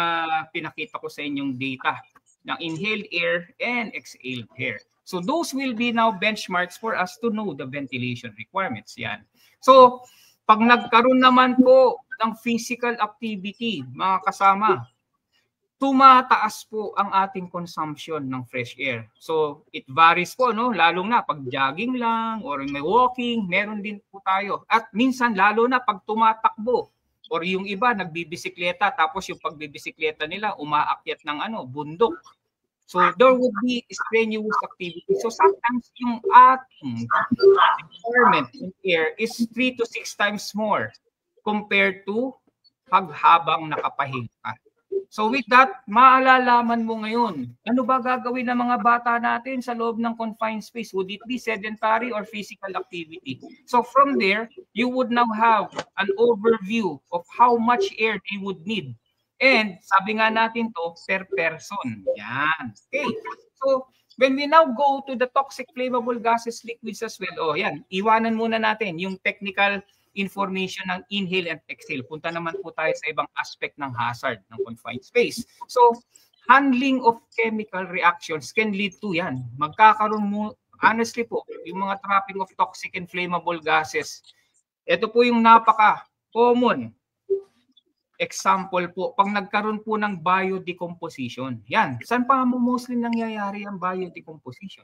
pinakita ko sa inyong data ng inhaled air and exhaled air. So those will be now benchmarks for us to know the ventilation requirements. Yan. So pag nagkaroon naman po ng physical activity, mga kasama, tumataas po ang ating consumption ng fresh air. So it varies po, lalong na pag jogging lang or may walking, meron din po tayo. At minsan lalo na pag tumatakbo or yung iba nagbibisikleta tapos yung pagbibisikleta nila umaakyat ng bundok. So there would be strenuous activity. So sometimes yung ating requirement in air is 3 to 6 times more compared to habang nakapahinga. So with that, maalalaman mo ngayon, ano ba gagawin ng mga bata natin sa loob ng confined space? Would it be sedentary or physical activity? So from there, you would now have an overview of how much air they would need. And sabi nga natin to, per person. Yan. Okay. So when we now go to the toxic flammable gases, liquids as well, yan, iwanan muna natin yung technical information ng inhale and exhale. Punta naman po tayo sa ibang aspect ng hazard ng confined space. So, handling of chemical reactions can lead to yan. Magkakaroon mo, honestly po, yung mga trapping of toxic and flammable gases, ito po yung napaka-common example po, pag nagkaroon po ng biodecomposition. Yan, saan pa mo mostly nangyayari ang biodecomposition?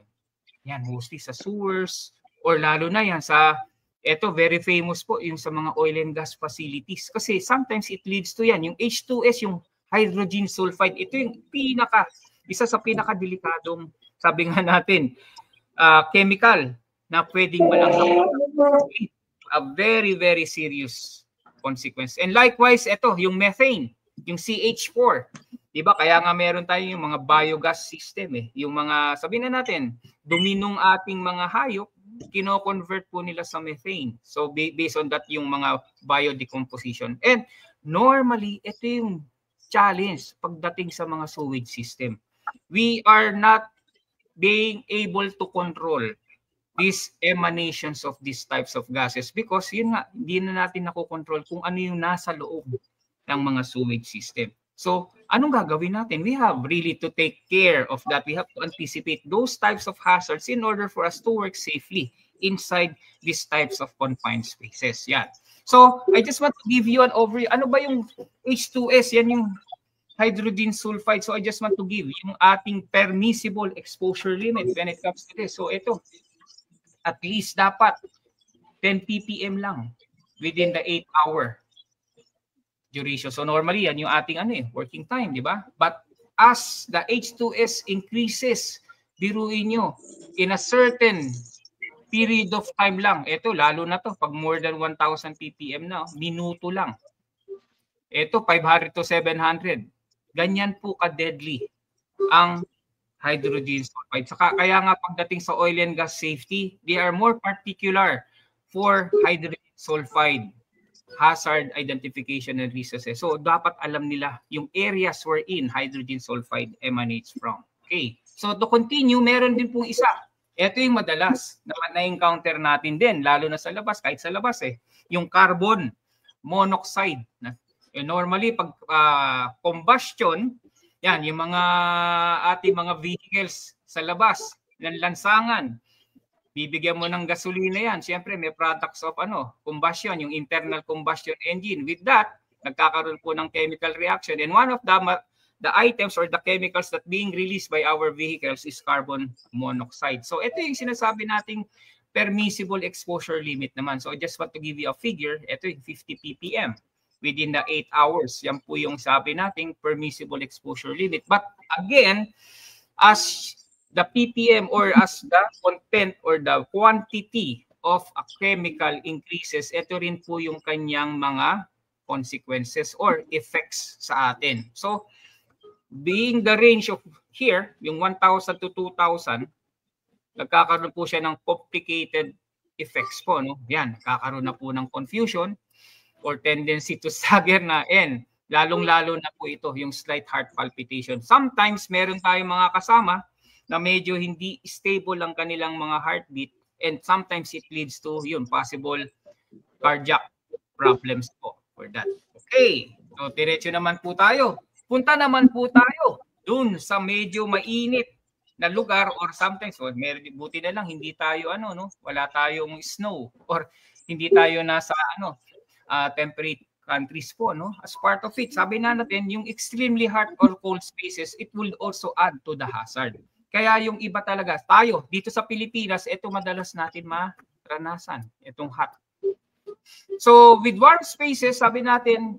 Yan, mostly sa sewers, or lalo na yan sa ito, very famous po yung sa mga oil and gas facilities. Kasi sometimes it leads to yan. Yung H2S, yung hydrogen sulfide, ito yung isa sa pinakadelikadong, sabi nga natin, chemical na pwedeng malanglang a very, very serious consequence. And likewise, ito, yung methane, yung CH4. Diba? Kaya nga meron tayo yung mga biogas system. Yung mga, sabihin na natin, duminong ating mga hayop, kino-convert po nila sa methane. So based on that yung mga biodecomposition. And normally, ito yung challenge pagdating sa mga sewage system. We are not being able to control these emanations of these types of gases because yun nga, hindi na natin nakokontrol kung ano yung nasa loob ng mga sewage system. So, anong gagawin natin? We have really to take care of that. We have to anticipate those types of hazards in order for us to work safely inside these types of confined spaces. Yan. So, I just want to give you an overview. Ano ba yung H2S? Yan yung hydrogen sulfide. So, I just want to give yung ating permissible exposure limit when it comes to this. So, ito, at least dapat 10 ppm lang within the 8-hour duration. So normally yan yung ating working time, di ba? But as the H2S increases, biruin nyo, in a certain period of time lang, ito lalo na to, pag more than 1,000 ppm na, minuto lang. Ito 500 to 700. Ganyan po ka-deadly ang hydrogen sulfide. Saka kaya nga pagdating sa oil and gas safety, they are more particular for hydrogen sulfide hazard identification and resources. So dapat alam nila yung areas wherein hydrogen sulfide emanates from. Okay. So to continue, meron din pong isa Ito yung madalas na-encounter natin din, lalo na sa labas, kahit sa labas yung carbon monoxide. Normally, pag combustion, yan, yung mga ating mga vehicles sa labas, lansangan, bibigyan mo ng gasolina yan. Siyempre, may products of combustion, yung internal combustion engine. With that, nagkakaroon po ng chemical reaction. And one of the items or the chemicals that being released by our vehicles is carbon monoxide. So ito yung sinasabi nating permissible exposure limit naman. So I just want to give you a figure. Ito yung 50 ppm within the 8 hours. Yan po yung sabi nating permissible exposure limit. But again, as the ppm or as the content or the quantity of a chemical increases, ito rin po yung kanyang mga consequences or effects sa atin. So being the range of here, yung 1,000 to 2,000, nagkakaroon po siya ng complicated effects po. Yan, kakaroon na po ng confusion or tendency to stagger na, and lalong-lalo na po ito, yung slight heart palpitation. Sometimes, meron tayong mga kasama na medyo hindi stable ang kanilang mga heartbeat, and sometimes it leads to possible cardiac problems po for that. Okay, so diretso naman po tayo. Punta naman po tayo dun sa medyo mainit na lugar, or sometimes buti na lang hindi tayo wala tayong snow or hindi tayo nasa temperate countries po, as part of it. Sabi na natin, yung extremely hot or cold spaces, it will also add to the hazard. Kaya yung iba talaga, tayo dito sa Pilipinas, ito madalas natin maranasan, itong hot. So with warm spaces, sabi natin,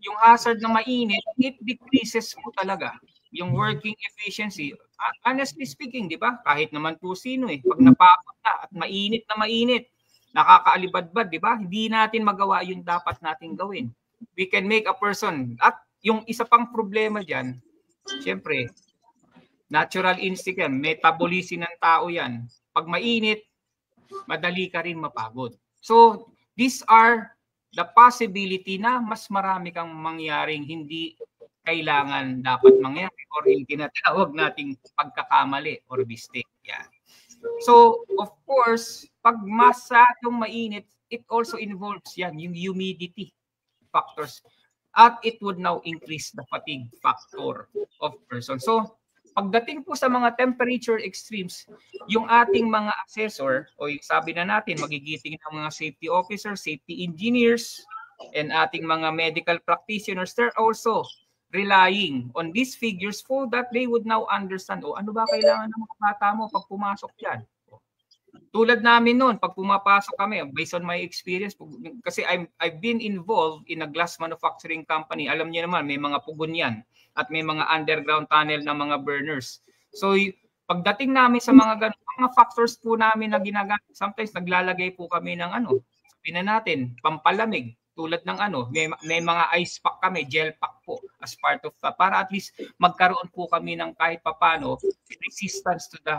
yung hazard na mainit, it decreases po talaga yung working efficiency. Honestly speaking, di ba? Kahit naman po sino pag napakot na at mainit, nakakaalibadbad, di ba? Hindi natin magawa yung dapat natin gawin. We can make a person, at yung isa pang problema dyan, siyempre, natural instinct yan, metabolism ng tao yan. Pag mainit, madali ka rin mapagod. So, these are the possibility na mas marami kang mangyaring hindi kailangan dapat mangyari or yung tinatawag nating pagkakamali or mistake. Yan. So, of course, pag masyadong mainit, it also involves yung humidity factors. At it would now increase the fatigue factor of person. So, pagdating po sa mga temperature extremes, yung ating mga assessor o yung sabi na natin, magigiting ng mga safety officers, safety engineers, and ating mga medical practitioners, they're also relying on these figures so that they would now understand, ano ba kailangan ng mga bata mo pag pumasok dyan? Tulad namin noon, pag pumapasok kami, based on my experience, kasi I've been involved in a glass manufacturing company. Alam niyo naman, may mga pugon yan at may mga underground tunnel na mga burners. So, pagdating namin sa mga factors po namin na ginagamit, sometimes naglalagay po kami ng sabihin na natin, pampalamig. Tulad ng may mga ice pack kami, gel pack po as part of para at least magkaroon po kami ng kahit papano resistance to the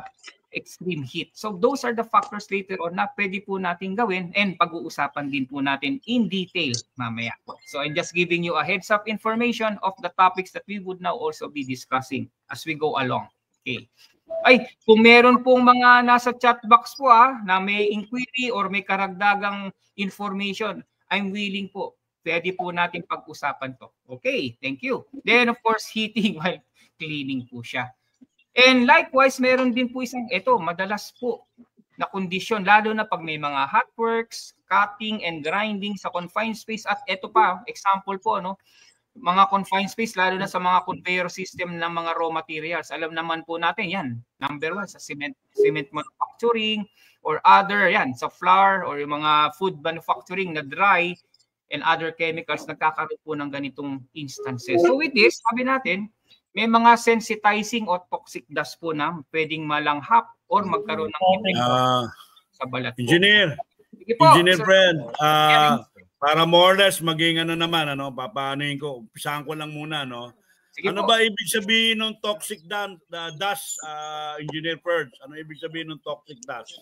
extreme heat. So those are the factors later on na pwede po natin gawin and pag-uusapan din po natin in detail mamaya. So I'm just giving you a heads up information of the topics that we would now also be discussing as we go along. Okay. Ay, kung meron pong mga nasa chat box po na may inquiry or may karagdagang information, I'm willing po. Pwede po natin pag-usapan to. Okay, thank you. Then of course, heating while cleaning po siya. And likewise, meron din po madalas po na kondisyon, lalo na pag may mga hot works, cutting and grinding sa confined space. At ito pa, example po, mga confined space, lalo na sa mga conveyor system ng mga raw materials. Alam naman po natin yan. Number 1, sa cement manufacturing or other, sa flour or yung mga food manufacturing na dry and other chemicals, nagkakaroon po ng ganitong instances. So with this, sabi natin, may mga sensitizing o toxic dust po na pwedeng malanghap or magkaroon ng effect sa balat po. Engineer friend, para more or less maging naman, papaanoin ko, umpisahan ko lang muna, Sige ba ibig sabihin ng toxic dust, Engineer Ferds? Ano ibig sabihin ng toxic dust?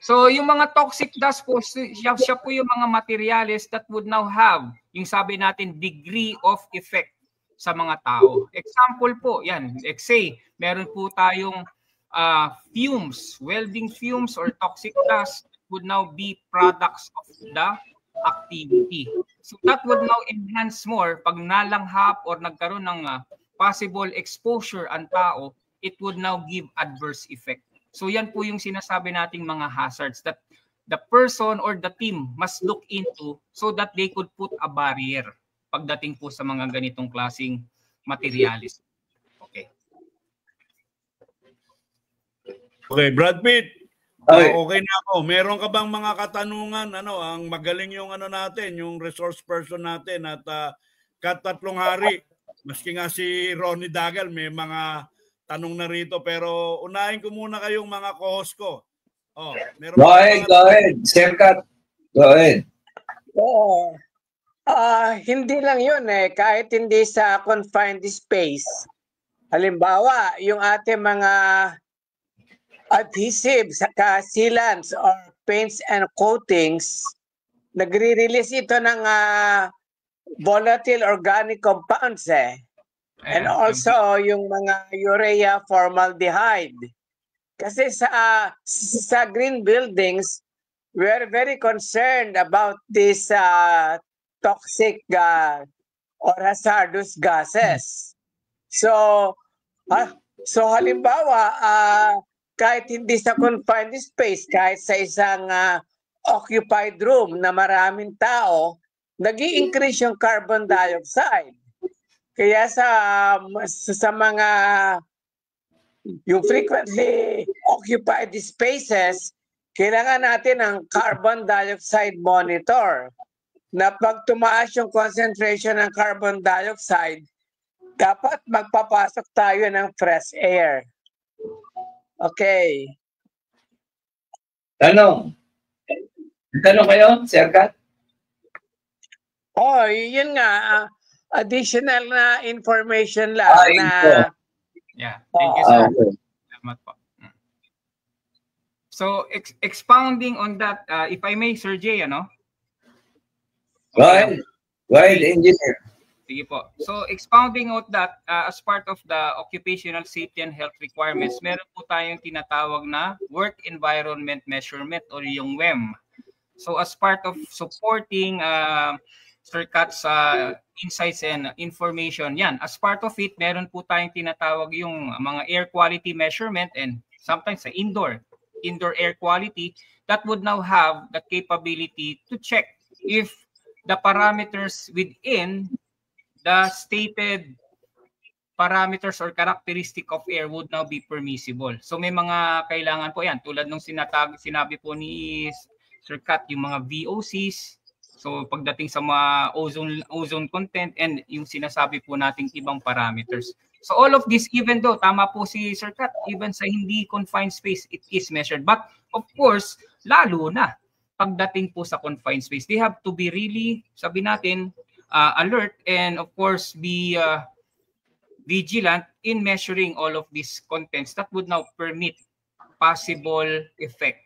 So, yung mga toxic dust po, siya po yung mga materials that would now have, yung sabi natin, degree of effect sa mga tao. Example po, yan, let's say, meron po tayong fumes, welding fumes or toxic dust would now be products of the activity. So that would now enhance more pag nalanghap or nagkaroon ng possible exposure ang tao, it would now give adverse effect. So yan po yung sinasabi nating mga hazards that the person or the team must look into so that they could put a barrier pagdating po sa mga ganitong klaseng materialis. Okay. Okay, Brad Pitt. Okay. Okay na ako. Meron ka bang mga katanungan? Ang magaling yung natin, yung resource person natin at katatlong hari. Maski nga si Ronnie Dagal may mga tanong na rito pero unahin ko muna kayong mga co-host ko. Meron Go ahead. Sir Kat, go ahead. Oo. Hindi lang yun kahit hindi sa confined space. Halimbawa, yung ating mga adhesives, sealants or paints and coatings, nagre-release ito ng volatile organic compounds And also yung mga urea formaldehyde. Kasi sa green buildings, we're very concerned about these toxic or hazardous gases. So halimbawa, kahit hindi sa confined space, kahit sa isang occupied room na maraming tao, nag-i-increase yung carbon dioxide. Kaya sa mga yung frequently occupied spaces, kailangan natin ng carbon dioxide monitor na pag tumaas yung concentration ng carbon dioxide, dapat magpapasok tayo ng fresh air. Okay. Tanong kayo, Sir Kat? Yun nga. Additional na information lang Yeah, thank you, sir. Salamat po. So, expounding on that, if I may, Sir Jay, Go ahead, engineer. Sige po. So, expounding on that, as part of the occupational safety and health requirements, meron po tayong tinatawag na work environment measurement or yung WEM. So, as part of supporting Sir Kat's insights and information, yan. As part of it, meron po tayong tinatawag yung mga air quality measurement and sometimes sa indoor air quality that would now have the capability to check if the parameters within the stated parameters or characteristic of air would now be permissible. So may mga kailangan po yan. Tulad nung sinabi po ni Sir Kat, yung mga VOCs. So pagdating sa mga ozone content and yung sinasabi po nating ibang parameters. So all of this, even though tama po si Sir Kat, even sa hindi confined space, it is measured. But of course, lalo na pagdating po sa confined space, they have to be really, sabi natin, alert and of course be vigilant in measuring all of these contents that would now permit possible effect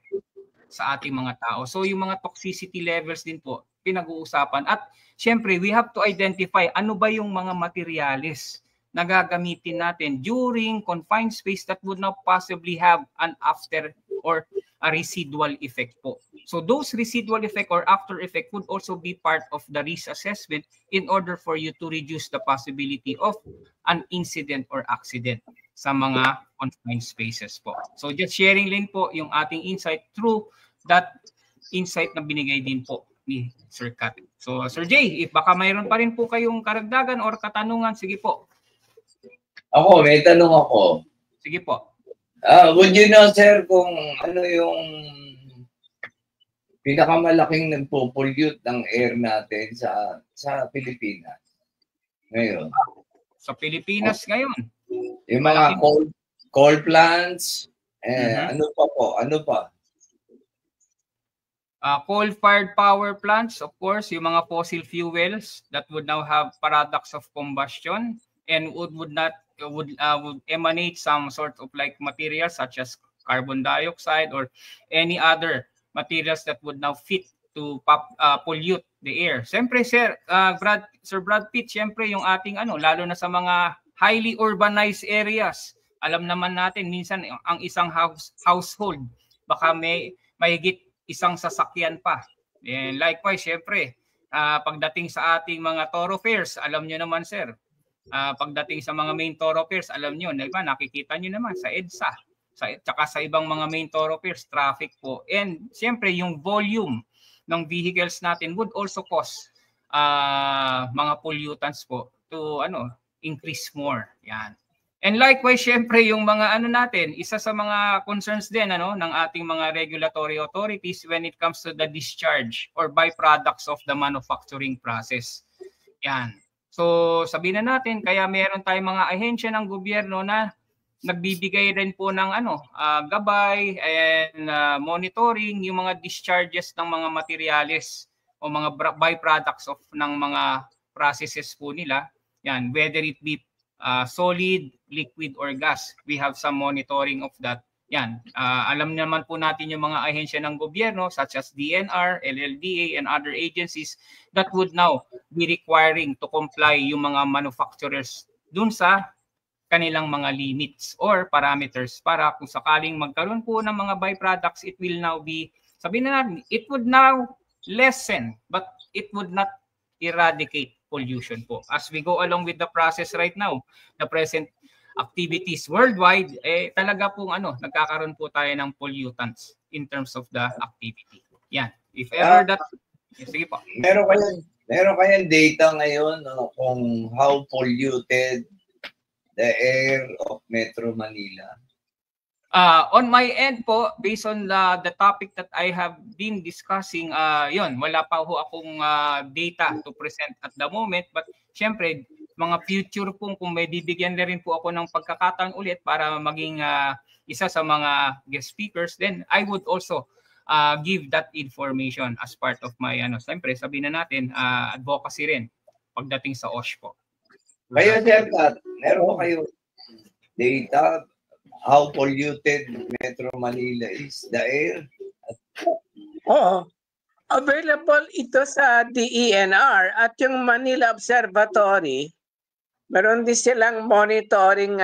sa ating mga tao. So yung mga toxicity levels din po pinag-uusapan at syempre we have to identify ano ba yung mga materials na gagamitin natin during confined space that would now possibly have an after or a residual effect po. So those residual effect or after effect would also be part of the risk assessment in order for you to reduce the possibility of an incident or accident sa mga confined spaces po. So just sharing din po yung ating insight through that insight na binigay din po ni Sir Kat. So Sir Jay, if baka mayroon pa rin po kayong karagdagan or katanungan, sige po. Ako, may tanong ako. Sige po. Would you know, sir, kung ano yung pinakamalaking nagpo-pollute ng air natin sa Pilipinas ngayon? Sa Pilipinas ngayon? Yung mga coal plants, ano pa po? Ano pa? Coal-fired power plants, of course, yung mga fossil fuels that would now have products of combustion and would emanate some sort of like materials such as carbon dioxide or any other materials that would now fit to pollute the air. Siyempre, Sir Brad Pitt, siyempre yung ating lalo na sa mga highly urbanized areas, Alam naman natin minsan ang isang household baka may mahigit isang sasakyan pa. And likewise, syempre, pagdating sa ating mga thoroughfares, alam nyo naman sir, pagdating sa mga main thoroughfares, alam nyo, diba, nakikita nyo naman sa EDSA, tsaka sa ibang mga main thoroughfares, traffic po. And syempre, yung volume ng vehicles natin would also cause mga pollutants po to increase more. Yan. And likewise, syempre, yung mga natin, isa sa mga concerns din ng ating mga regulatory authorities when it comes to the discharge or byproducts of the manufacturing process. Yan. So, sabihin na natin, kaya meron tayong mga ahensya ng gobyerno na nagbibigay rin po ng gabay and monitoring yung mga discharges ng mga materyales o mga byproducts of ng mga processes po nila. Yan, whether it be solid, liquid, or gas. We have some monitoring of that. Yan. Alam naman po natin yung mga ahensya ng gobyerno such as DNR, LLDA, and other agencies that would now be requiring to comply yung mga manufacturers dun sa kanilang mga limits or parameters para kung sakaling magkaroon po ng mga byproducts, it will now be, sabihin na natin, it would now lessen but it would not eradicate pollution po. As we go along with the process right now, the present activities worldwide, talaga pong nagkakaroon po tayo ng pollutants in terms of the activity. Yan. If ever that, sige po. Meron kayong data ngayon kung how polluted the air of Metro Manila? On my end po, based on the topic that I have been discussing, wala pa ho akong data to present at the moment. But syempre, mga future kung may bibigyan na rin po ako ng pagkakataon ulit para maging isa sa mga guest speakers, then I would also give that information as part of my, syempre, sabihin na natin, advocacy rin pagdating sa OSH po. Kayo, Sir Kat, meron ba kayo data how polluted Metro Manila is, the air? Oo. Available ito sa DENR at yung Manila Observatory, meron din silang monitoring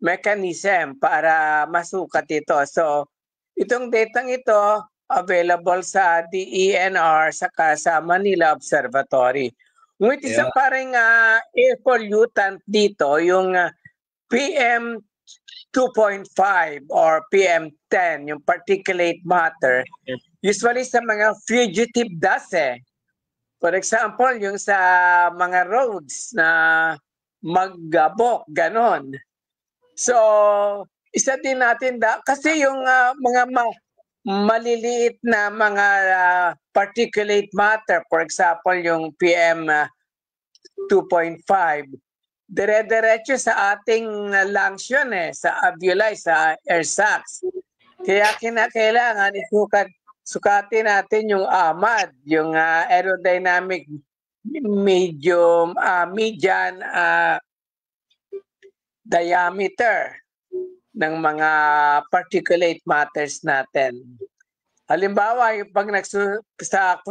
mechanism para masukat ito. So, itong datang ito, available sa DENR saka sa Manila Observatory. Ngunit isa pa rin air pollutant dito, yung PM 2.5 or PM10, yung particulate matter, usually sa mga fugitive dust For example, yung sa mga roads na maggabok, ganon. So, isa din natin kasi yung mga maliliit na mga particulate matter, for example, yung PM 2.5, dire-diretso sa ating lungs yun sa alveoli, sa air sacs. Kaya kinakailangan sukatin natin yung AMAD, yung aerodynamic median diameter ng mga particulate matters natin. Halimbawa, yung pag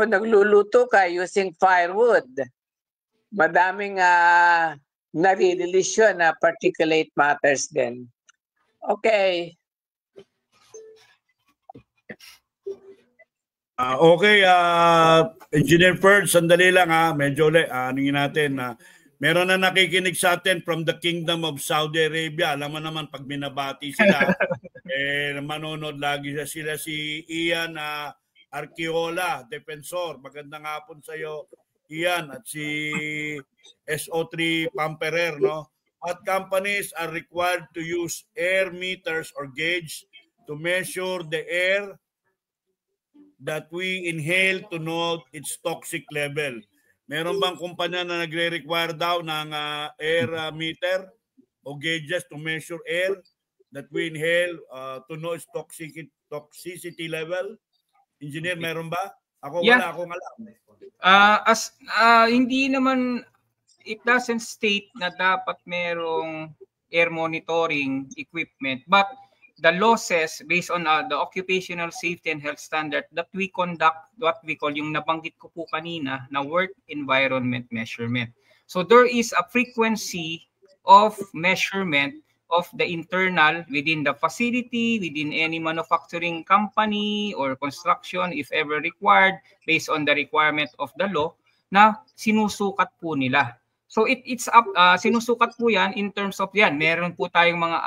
nagluluto ka using firewood, madaming nare-release yun na particulate matters din. Okay. Okay, Engineer Ferd, sandali lang medyo ulit, aningin natin meron na nakikinig sa atin from the Kingdom of Saudi Arabia. Alam mo naman, pag binabati sila, manonood lagi sila si Ian Arqueola, Defensor. Magandang hapon sa iyo, Ian, at si SO3 Pamperer, no? What companies are required to use air meters or gauge to measure the air that we inhale to know its toxic level? Meron bang kumpanya na nagre-require daw ng air meter o gauges to measure air that we inhale to know its toxicity level? Engineer, meron ba? Ako wala akong alam. Hindi naman, it doesn't state na dapat merong air monitoring equipment, but the law says, based on the occupational safety and health standard, that we conduct what we call, yung nabanggit ko po kanina, na work environment measurement. So there is a frequency of measurement of the internal within the facility, within any manufacturing company or construction if ever required based on the requirement of the law na sinusukat po nila. So it's up, sinusukat po yan in terms of yan. Meron po tayong mga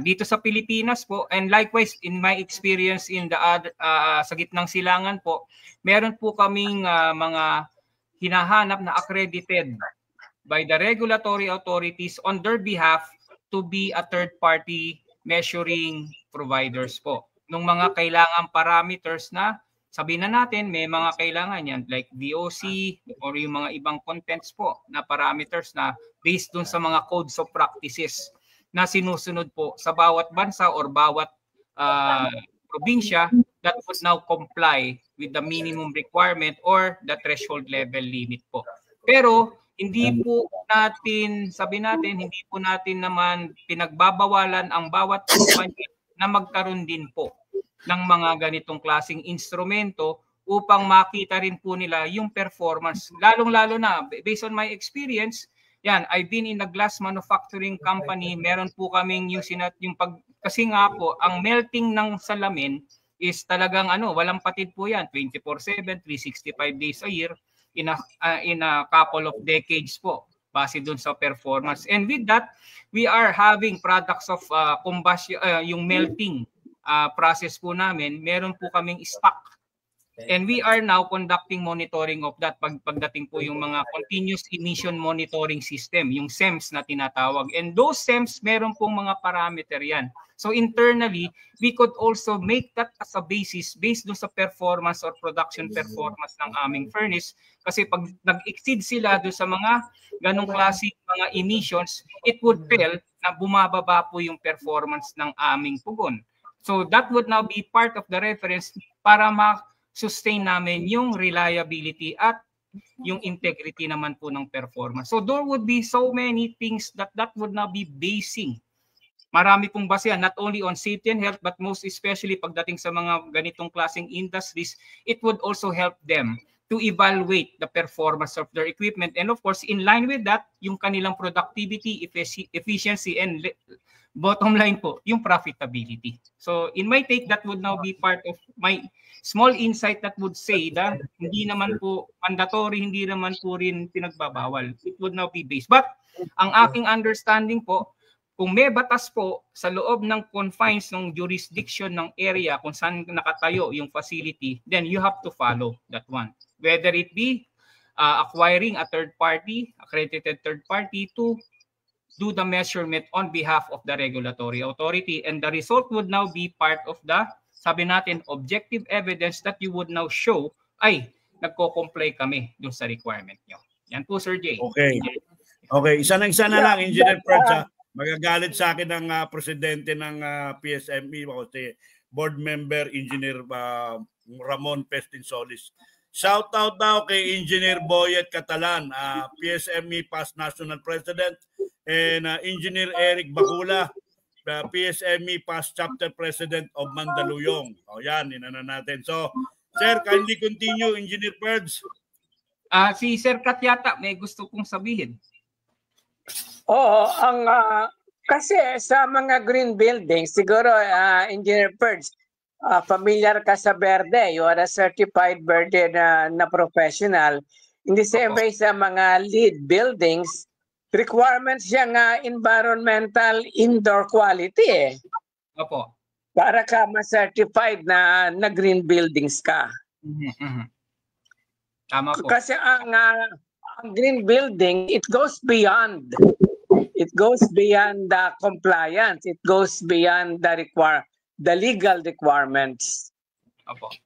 dito sa Pilipinas po, and likewise in my experience in the other, sa gitnang silangan po, meron po kaming mga hinahanap na accredited by the regulatory authorities on their behalf to be a third-party measuring providers po. Nung mga kailangang parameters na sabihin na natin, may mga kailangan yan like VOC or yung mga ibang contents po na parameters na based dun sa mga codes of practices na sinusunod po sa bawat bansa or bawat probinsya that would now comply with the minimum requirement or the threshold level limit po. Pero hindi po natin, sabi natin, hindi po natin naman pinagbabawalan ang bawat kumpanya na magkaroon din po ng mga ganitong klaseng instrumento upang makita rin po nila yung performance. Lalong-lalo na, based on my experience, yan, I've been in a glass manufacturing company, meron po kaming kasi nga po, ang melting ng salamin is talagang walang patid po yan, 24/7, 365 days a year, in a couple of decades po base doon sa performance. And with that, we are having products of combustion, yung melting process po namin, meron po kaming stock. And we are now conducting monitoring of that pagdating po yung mga continuous emission monitoring system, yung SEMS na tinatawag. And those SEMS, meron pong mga parameter yan. So internally, we could also make that as a basis based doon sa performance or production performance ng aming furnace. Kasi pag nag-exceed sila doon sa mga ganong klaseng mga emissions, it would tell na bumababa po yung performance ng aming pugon. So that would now be part of the reference para ma-sustain namin yung reliability at yung integrity naman po ng performance. So there would be so many things that would now be basing. Marami pong basehan, not only on safety and health, but most especially pagdating sa mga ganitong klaseng industries, it would also help them to evaluate the performance of their equipment. And of course, in line with that, yung kanilang productivity, efficiency, and bottom line po, yung profitability. So in my take, that would now be part of my small insight that would say that hindi naman po mandatory, hindi naman po rin pinagbabawal. It would now be based. But ang aking understanding po, kung may batas po sa loob ng confines ng jurisdiction ng area kung saan nakatayo yung facility, then you have to follow that one. Whether it be acquiring a third party, accredited third party to do the measurement on behalf of the regulatory authority. And the result would now be part of the, sabi natin, objective evidence that you would now show, ay, nagko-comply kami dun sa requirement nyo. Yan po, Sir Jay. Okay. Okay, isa na lang, Engineer Percha. Magagalit sa akin ang presidente ng PSME, si board member, Engineer Ramon Pestinsolis. Shout out daw kay Engineer Boyet Catalan, PSME past national president, and Engineer Eric Bacula, PSME past chapter president of Mandaluyong. O yan, inana natin. So, sir, kindly continue, Engineer Perds. Si Sir Kat yata may gusto kong sabihin. Oo, kasi sa mga green buildings, siguro Engineer Perds, familiar ka sa Verde, you are a certified Verde na professional. In the same way sa mga LEED buildings, requirements siya nga environmental indoor quality eh. Opo. Para ka ma-certified na green buildings ka. Tama po. Kasi ang green building, it goes beyond. It goes beyond the compliance. It goes beyond the legal requirements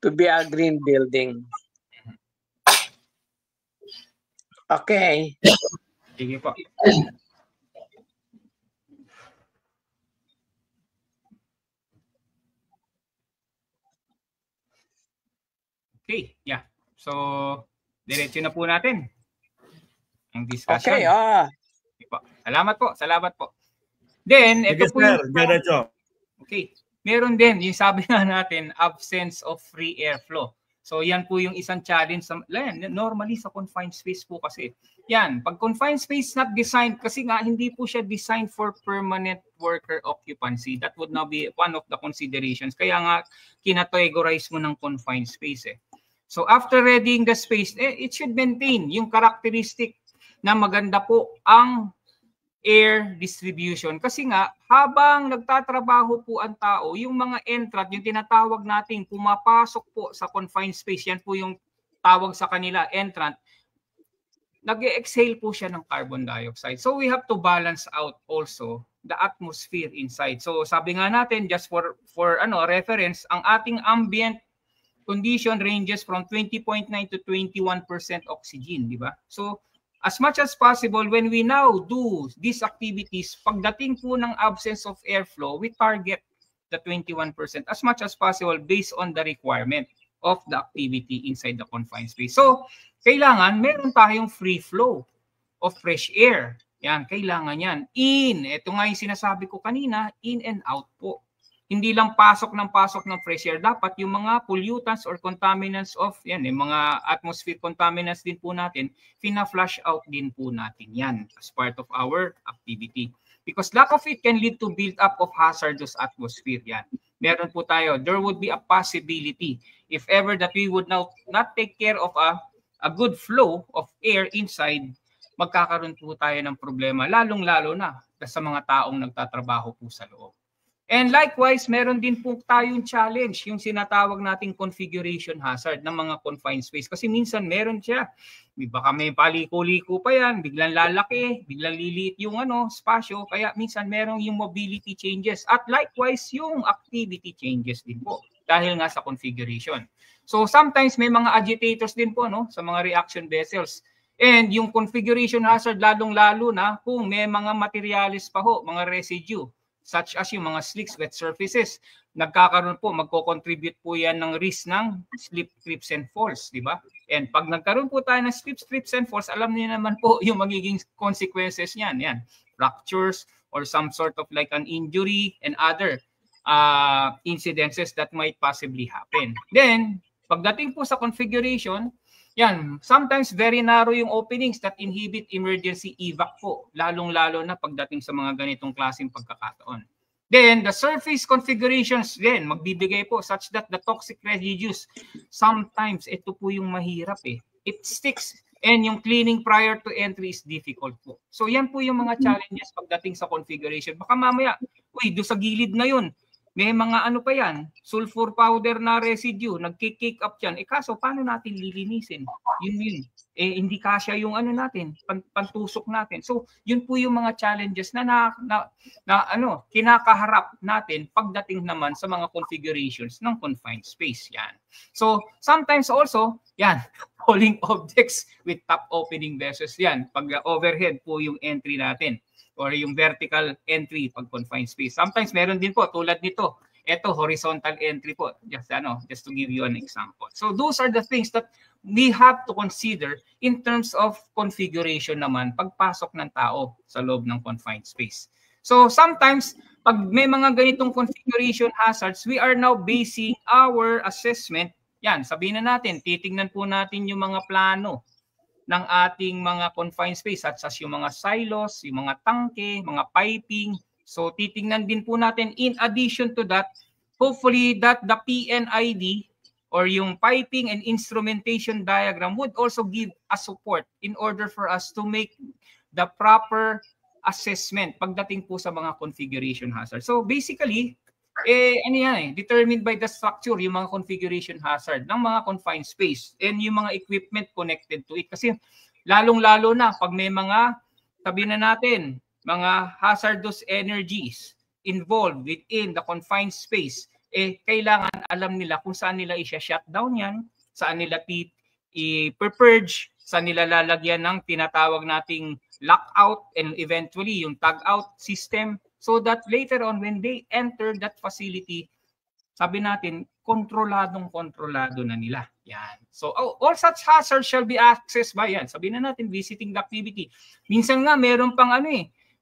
to be a green building. Okay. Sige po. Okay, yeah. So, diretso na po natin ang discussion. Okay, Salamat po. Then, ito po diretso. Okay. Meron din, yung sabi nga natin, absence of free airflow. So yan po yung isang challenge normally sa confined space po kasi. Yan, pag confined space not designed kasi nga hindi po siya designed for permanent worker occupancy. That would now be one of the considerations. Kaya nga kinategorize mo ng confined space eh. So after readying the space, it should maintain yung characteristic na maganda po ang air distribution. Kasi nga, habang nagtatrabaho po ang tao, yung mga entrant, yung tinatawag nating pumapasok po sa confined space, yan po yung tawag sa kanila, entrant, nag-exhale po siya ng carbon dioxide. So we have to balance out also the atmosphere inside. So sabi nga natin, just for reference, ang ating ambient condition ranges from 20.9 to 21% oxygen, di ba? So as much as possible, when we now do these activities, pagdating po ng absence of airflow, we target the 21% as much as possible based on the requirement of the activity inside the confined space. So, kailangan meron tayong free flow of fresh air. Yan, kailangan yan. Ito nga yung sinasabi ko kanina, in and out po. Hindi lang pasok ng fresh air. Dapat yung mga pollutants or contaminants of yan, mga atmosphere contaminants din po natin, fina-flush out din po natin yan as part of our activity. Because lack of it can lead to build up of hazardous atmosphere yan. Meron po tayo, there would be a possibility if ever that we would now not take care of a good flow of air inside, magkakaroon po tayo ng problema, lalong-lalo na sa mga taong nagtatrabaho po sa loob. And likewise, meron din po tayong challenge, yung sinatawag nating configuration hazard ng mga confined space. Kasi minsan meron siya, baka may paliko-liko pa yan, biglang lalaki, biglang liliit yung spasyo, kaya minsan meron yung mobility changes. At likewise, yung activity changes din po, dahil nga sa configuration. So sometimes may mga agitators din po sa mga reaction vessels. And yung configuration hazard, lalong-lalo na kung may mga materials pa ho, mga residue, such as yung mga slicks, wet surfaces, nagkakaroon po, magko-contribute po yan ng risk ng slip, trips, and falls, di ba? And pag nagkaroon po tayo ng slips, trips, and falls, alam niyo naman po yung magiging consequences niyan. Yan, fractures or some sort of like an injury and other incidences that might possibly happen. Then, pagdating po sa configuration, yan, sometimes very narrow yung openings that inhibit emergency evac po, lalong-lalo na pagdating sa mga ganitong klaseng pagkakataon. Then, the surface configurations then magbibigay po such that the toxic residues, sometimes ito po yung mahirap eh. It sticks and yung cleaning prior to entry is difficult po. So yan po yung mga challenges pagdating sa configuration. Baka mamaya, doon sa gilid na yun, may mga pa yan, sulfur powder na residue, nag-kick up yan. Kaso, paano natin lilinisin? Yun. Hindi kasya yung natin, pantusok natin. So, yun po yung mga challenges na kinakaharap natin pagdating naman sa mga configurations ng confined space. Yan. So, sometimes also, yan, falling objects with top opening vessels. Yan, pag overhead po yung entry natin, or yung vertical entry pag confined space. Sometimes meron din po tulad nito. Ito horizontal entry po. Just to give you an example. So those are the things that we have to consider in terms of configuration naman pagpasok ng tao sa loob ng confined space. So sometimes pag may mga ganitong configuration hazards, we are now basing our assessment. Yan, sabihin na natin, titingnan po natin yung mga plano ng ating mga confined space such as yung mga silos, yung mga tangke, mga piping. So titingnan din po natin in addition to that, hopefully that the PNID or yung piping and instrumentation diagram would also give a support in order for us to make the proper assessment pagdating po sa mga configuration hazard. So basically, determined by the structure, yung mga configuration hazard ng mga confined space and yung mga equipment connected to it. Kasi lalong-lalo na pag may mga, sabihin na natin, mga hazardous energies involved within the confined space, kailangan alam nila kung saan nila i-shutdown yan, saan nila i-purge, saan nila lalagyan ng tinatawag nating lockout and eventually yung tag-out system. So that later on, when they enter that facility, sabi natin, kontrolado na nila. Yan. So all such hazards shall be accessed by yan. Sabi na natin, visiting the activity. Minsan nga, meron pang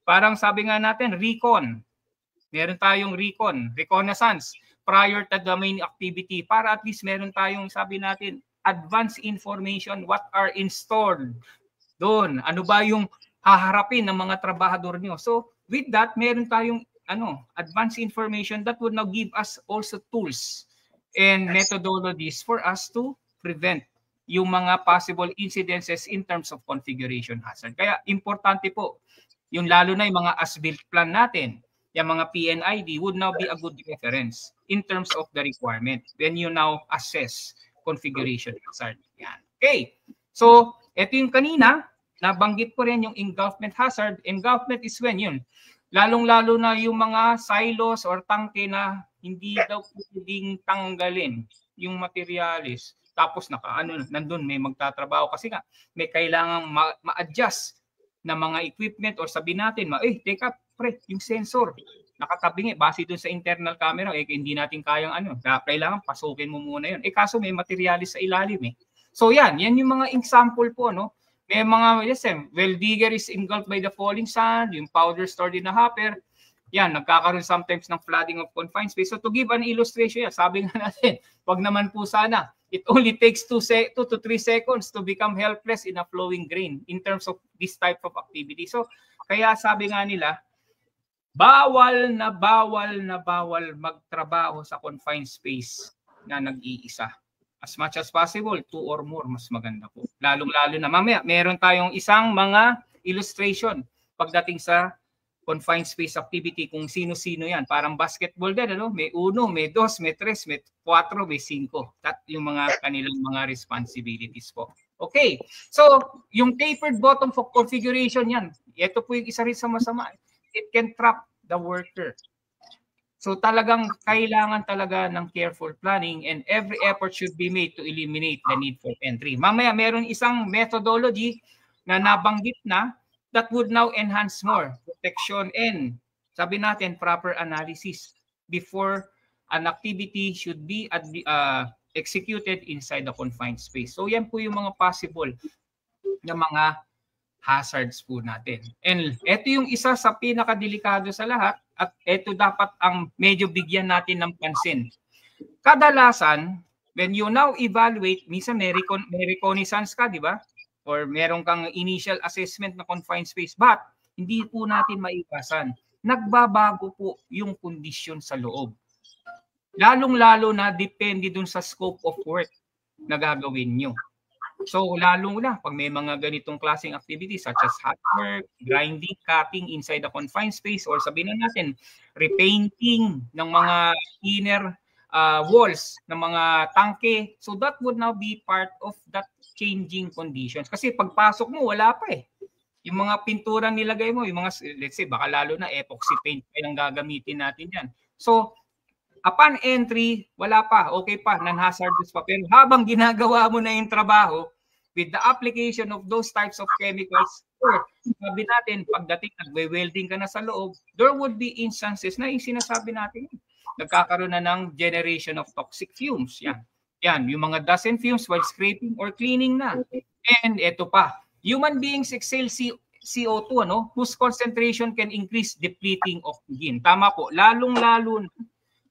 parang sabi nga natin, recon. Meron tayong reconnaissance. prior to the main activity para at least meron tayong, sabi natin, advanced information, what are installed doon. Ano ba yung haharapin ng mga trabahador nyo. So with that, meron tayong advanced information that would now give us also tools and methodologies for us to prevent yung mga possible incidences in terms of configuration hazard. Kaya importante po, yung lalo na yung mga as-built plan natin, yung mga PNID would now be a good reference in terms of the requirement when you now assess configuration hazard. Yan. Okay. So, ito yung kanina, nabanggit ko rin yung engulfment hazard. Engulfment is when yun. Lalong-lalo na yung mga silos or tangke na hindi daw pwedeng tanggalin yung materialis. Tapos nandun may magtatrabaho kasi nga may kailangang ma-adjust na mga equipment or sabihin natin, teka pre, yung sensor nakatabingi base dun sa internal camera, hindi natin kayang kailangan pasukin mo muna yun. Kaso may materialis sa ilalim . So yan yung mga example po, no? May mga, well digger is engulfed by the falling sand, yung powder stored in a hopper, yan, nagkakaroon sometimes ng flooding of confined space. So to give an illustration, sabi nga natin, wag naman po sana, it only takes 2 to 3 seconds to become helpless in a flowing grain in terms of this type of activity. So kaya sabi nga nila, bawal na bawal magtrabaho sa confined space na nag-iisa. As much as possible, 2 or more, mas maganda po. Lalong-lalo na mamaya, meron tayong isang mga illustration pagdating sa confined space activity kung sino-sino yan. Parang basketball din, may 1, may 2, may 3, may 4, may 5. That yung mga kanilang mga responsibilities po. Okay, so yung tapered bottom for configuration yan, ito po yung isa rin sa masama. It can trap the worker. So talagang kailangan talaga ng careful planning and every effort should be made to eliminate the need for entry. Mamaya meron isang methodology na nabanggit na that would now enhance more protection and sabi natin proper analysis before an activity should be executed inside the confined space. So yan po yung mga possible na mga hazards po natin. And ito yung isa sa pinakadelikado sa lahat at ito dapat ang medyo bigyan natin ng pansin. Kadalasan, when you now evaluate, minsan may reconnaissance ka, di ba? Or meron kang initial assessment na confined space, but hindi po natin maiwasan. Nagbabago po yung kondisyon sa loob. Lalong-lalo na depende dun sa scope of work na gagawin nyo. So lalo na pag may mga ganitong klaseng activities such as hot work, grinding, cutting inside the confined space or sabihin na natin repainting ng mga inner walls ng mga tangke. So that would now be part of that changing conditions. Kasi pagpasok mo wala pa . Yung mga pintura nilagay mo, yung mga let's say baka lalo na epoxy paint pa yung gagamitin natin yan. So upon entry, wala pa, okay pa, non-hazardous pa. Pero habang ginagawa mo na yung trabaho, with the application of those types of chemicals, or sabi natin, pagdating nagwe-welding ka na sa loob, there would be instances na yung sinasabi natin, nagkakaroon na ng generation of toxic fumes. Yan, yung mga dust and fumes while scraping or cleaning na. And ito pa, human beings exhale CO2, whose concentration can increase depleting oxygen. Tama po, lalong-lalo na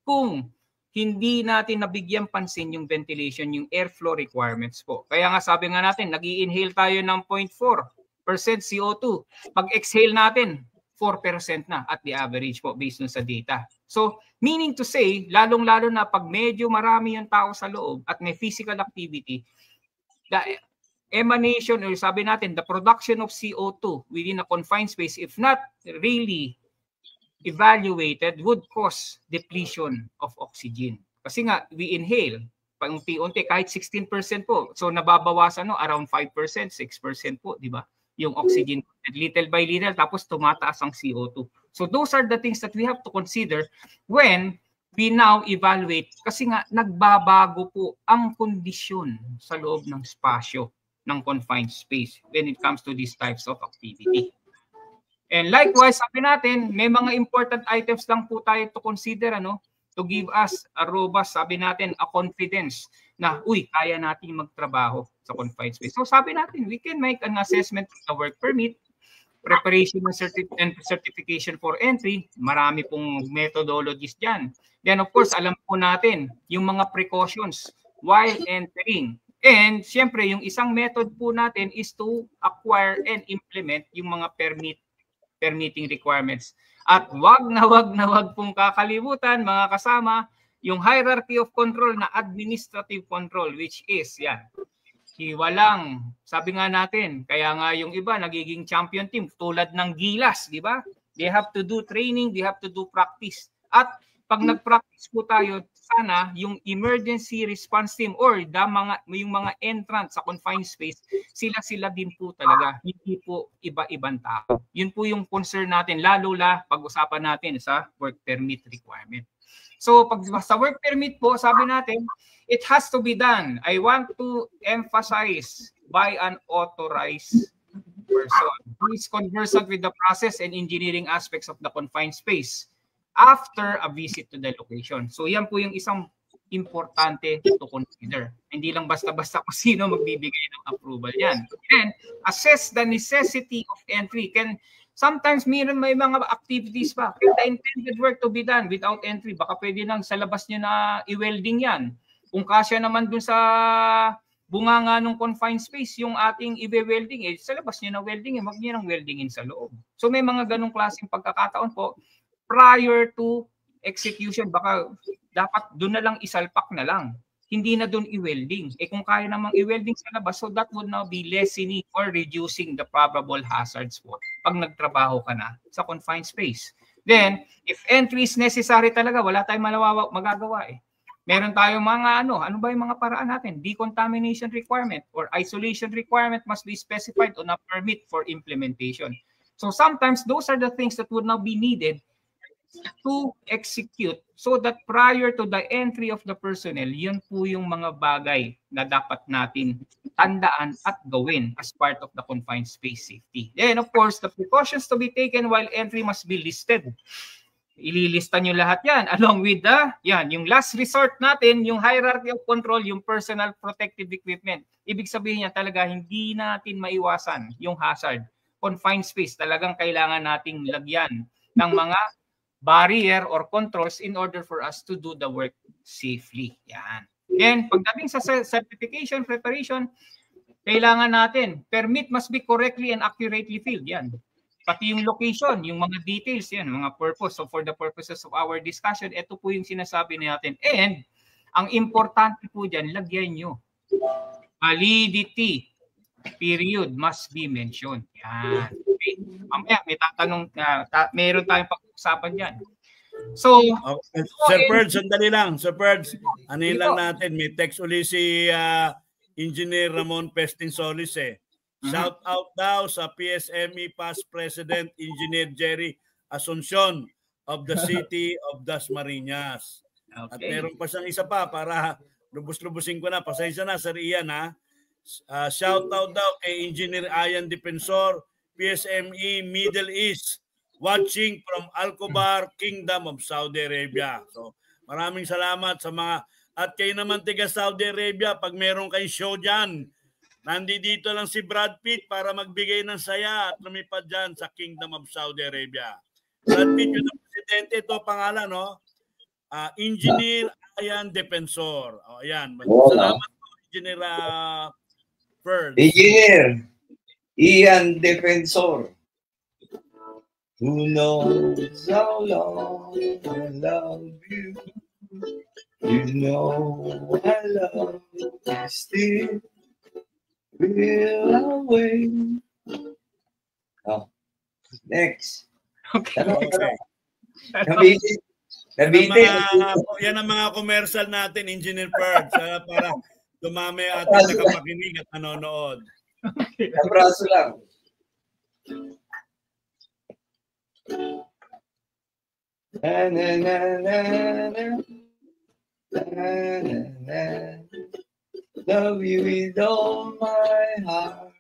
kung hindi natin nabigyan pansin yung ventilation, yung airflow requirements po. Kaya nga sabi nga natin, nag-i-inhale tayo ng 0.4% CO2. Pag-exhale natin, 4% na at the average po based on sa data. So, meaning to say, lalong-lalo na pag medyo marami yung tao sa loob at may physical activity, the emanation, or sabi natin, the production of CO2 within a confined space, if not really evaluated, would cause depletion of oxygen. Kasi nga, we inhale, paunti-unti, kahit 16% po. So, nababawasan, around 5%, 6% po, di ba? Yung oxygen, little by little, tapos tumataas ang CO2. So, those are the things that we have to consider when we now evaluate. Kasi nga, nagbabago po ang kondisyon sa loob ng spasyo ng confined space when it comes to these types of activity. And likewise, sabi natin, may mga important items lang po tayo to consider, to give us a robust, sabi natin, a confidence na, kaya natin magtrabaho sa confined space. So sabi natin, we can make an assessment of the work permit preparation and certification for entry, marami pong methodologies dyan. Then of course, alam po natin yung mga precautions while entering. And siyempre, yung isang method po natin is to acquire and implement yung mga permitting requirements. At wag na wag pong kakalimutan, mga kasama, yung hierarchy of control na administrative control, which is yan. Walang, sabi nga natin, kaya nga yung iba nagiging champion team tulad ng Gilas, di ba? They have to do training, they have to do practice. At pag nag-practice po tayo, sana yung emergency response team or yung mga entrants sa confined space, sila din po talaga, hindi po iba-ibang tao. Yun po yung concern natin, lalo pag-usapan natin sa work permit requirement. So pag sa work permit po, sabi natin, it has to be done. I want to emphasize by an authorized person who is conversant with the process and engineering aspects of the confined space after a visit to the location. So yan po yung isang importante to consider. Hindi lang basta-basta kung sino magbibigay ng approval yan. And assess the necessity of entry. Sometimes may mga activities pa. Can the intended work to be done without entry? Baka pwede lang sa labas nyo na i-welding yan. Kung kasya naman dun sa bunganga ng confined space, yung ating i-welding, sa labas nyo na welding, wag nyo nang weldingin sa loob. So may mga ganong klaseng pagkakataon po, prior to execution, baka dapat dun na lang isalpak na lang. Hindi na dun i-welding. Kung kaya namang i-welding sa labas, so that would now be lessening or reducing the probable hazards po pag nagtrabaho ka na sa confined space. Then, if entry is necessary talaga, wala tayong magagawa Meron tayong mga ano ba yung mga paraan natin? Decontamination requirement or isolation requirement must be specified on a permit for implementation. So sometimes those are the things that would now be needed to execute so that prior to the entry of the personnel, yun po yung mga bagay na dapat natin tandaan at gawin as part of the confined space safety. Then of course, the precautions to be taken while entry must be listed. Ililista nyo lahat yan along with yung last resort natin, yung hierarchy of control, yung personal protective equipment. Ibig sabihin niya talaga hindi natin maiwasan yung hazard. Confined space, talagang kailangan nating lagyan ng mga barrier or controls in order for us to do the work safely. Yan. Then, pagdating sa certification preparation, kailangan natin, permit must be correctly and accurately filled. Yan. Pati yung location, yung mga details, yan, mga purpose. So for the purposes of our discussion, ito po yung sinasabi natin. And ang importante po dyan, lagyan nyo. Validity period must be mentioned. Yan. Okay. Mamaya, may tatanong, meron tayong pag-usapan dyan. So, okay. Sir Perds, sandali lang. Sir Perds, ano lang natin, may text uli si Engineer Ramon Pestin Solis Shout out daw sa PSME past President Engineer Jerry Asuncion of the City of Dasmariñas. Okay. At meron pa siyang isa pa para lubos-lubusin ko na. Pasensya na, Sir Ian shout out daw kay Engineer Ian Defensor, PSME Middle East, watching from Alcobar, Kingdom of Saudi Arabia. So maraming salamat sa mga, at kayo naman tiga Saudi Arabia, pag meron kayong show dyan, nandito lang si Brad Pitt para magbigay ng saya at lumipad dyan sa Kingdom of Saudi Arabia. Brad Pitt, yung presidente, ito pangalan, Engineer Ian Defensor. Ayan. Salamat po, Engineer Pearl. Engineer Ian Defensor. Who knows how long I love you? You know I love you still. Will away. Next. Okay. Yan ang mga commercial natin, Engineer Perg, para dumami ating nakapakinig at nanonood. Okay. Abraso lang. Na, na, na, na, na. Na, na, na. Love you with all my heart.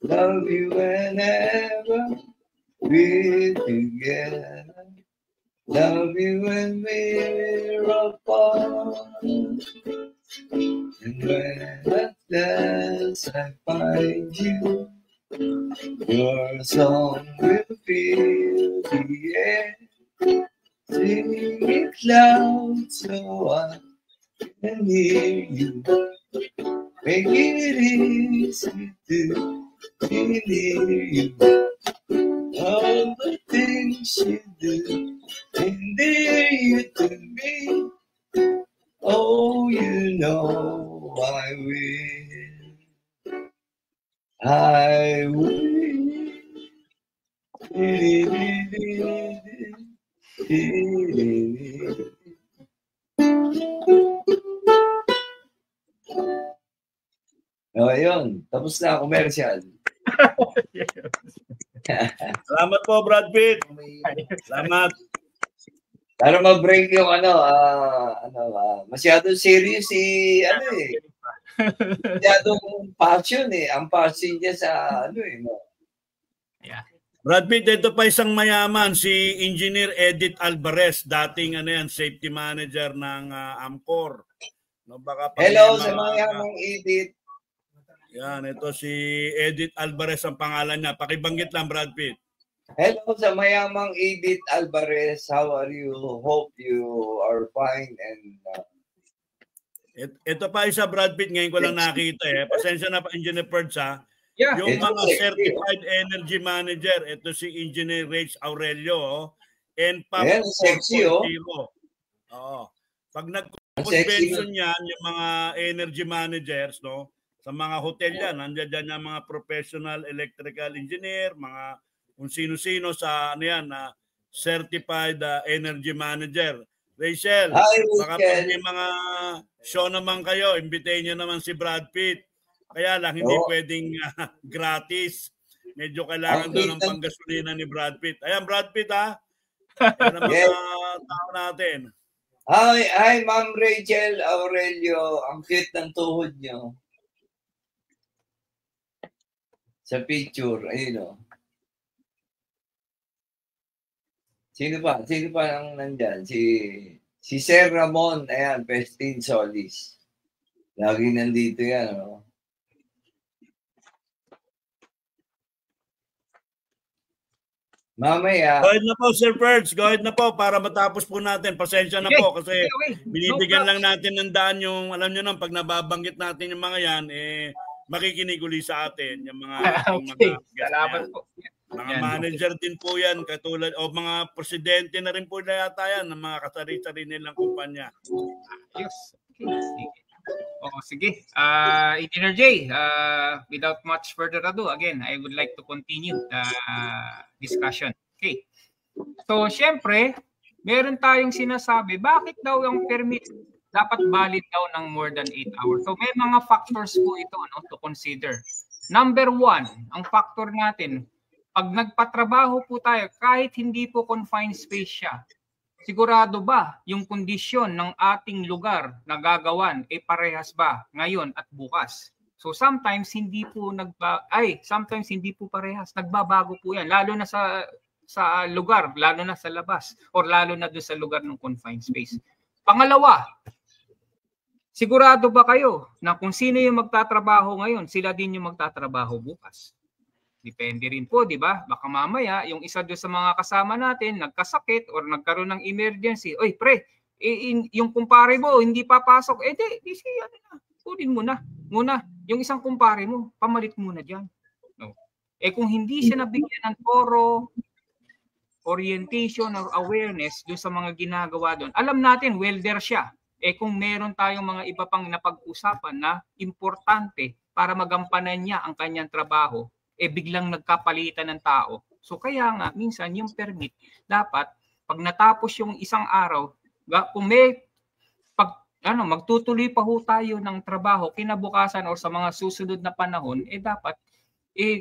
Love you whenever we're together. Love you when we're apart. And when at last I find you, Your song will fill the air. Sing it loud so I can hear you. Make it easy to be near you. All the things you do endear you to me. Oh, you know I will. I will. O, ayun. Tapos na commercial. Salamat po, Brad Pitt. Salamat. Para ma-break yung masyadong serious masyadong passion Ang passion niya sa Yeah. Brad Pitt, ito pa isang mayaman, si Engineer Edith Alvarez, dating safety manager ng Amcor. No, baka Hello sa mayamang Edith. Yan, ito si Edith Alvarez ang pangalan niya. Pakibanggit lang, Brad Pitt. Hello sa mayamang Edith Alvarez. How are you? Hope you are fine. And ito pa isa, Brad Pitt, ngayon ko lang nakita Pasensya na pa, Engineer Perds Yeah. Yung mga certified energy manager, ito si Engineer Rage Aurelio and PAP 4.0. Oo. Pag nag-convention yan, yung mga energy managers, no? Sa mga hotel yan, nandiyan dyan yung mga professional electrical engineer, mga kung sino-sino sa na certified energy manager. Rachel, baka pag may mga show naman kayo, imbitahin nyo naman si Brad Pitt. Kaya lang, hindi pwedeng gratis. Medyo kailangan doon ng panggasolina ni Brad Pitt. Ayan, Brad Pitt Yan ang mga tao natin. Hi, Ma'am Rachel Aurelio. Ang cute ng tuhod nyo. Sa picture, ayun Sino pa ang nandyan? Si Sir Ramon, ayan, Pestin Solis. Lagi nandito yan, Mamaya. Go ahead na po, Sir Perds. Go ahead na po para matapos po natin. Pasensya na po kasi binibigyan lang natin ng daan yung, alam nyo nang pag nababanggit natin yung mga yan, makikinig uli sa atin. Yung mga, Salamat po. Mga manager din po yan, katulad, o mga presidente na rin po na yata yan, ng mga kasari-sari nilang kumpanya. Ayos. Okay. Sige. Engineer J, without much further ado, again, I would like to continue the discussion. Okay. So, syempre, meron tayong sinasabi, bakit daw yung permit dapat valid daw ng more than 8 hours? So, may mga factors po ito to consider. Number 1, ang factor natin, pag nagpatrabaho po tayo, kahit hindi po confined space siya, sigurado ba yung kondisyon ng ating lugar na gagawan parehas ba ngayon at bukas? So sometimes hindi po sometimes hindi po parehas. Nagbabago po 'yan lalo na sa lugar, lalo na sa labas or lalo na doon sa lugar ng confined space. Pangalawa, sigurado ba kayo na kung sino yung magtatrabaho ngayon, sila din yung magtatrabaho bukas? Depende rin po, di ba? Baka mamaya, yung isa doon sa mga kasama natin, nagkasakit or nagkaroon ng emergency. Oy, pre, yung kumpare mo, hindi papasok. Kunin mo na. Muna, yung isang kumpare mo, pamalit muna dyan. No. Kung hindi siya nabigyan ng toro, orientation or awareness doon sa mga ginagawa doon, alam natin, welder siya. Kung meron tayong mga iba pang napag-usapan na importante para magampanan niya ang kanyang trabaho, biglang nagkapalitan ng tao. So kaya nga, minsan yung permit, dapat pag natapos yung isang araw, kung may magtutuloy pa ho tayo ng trabaho kinabukasan o sa mga susunod na panahon, dapat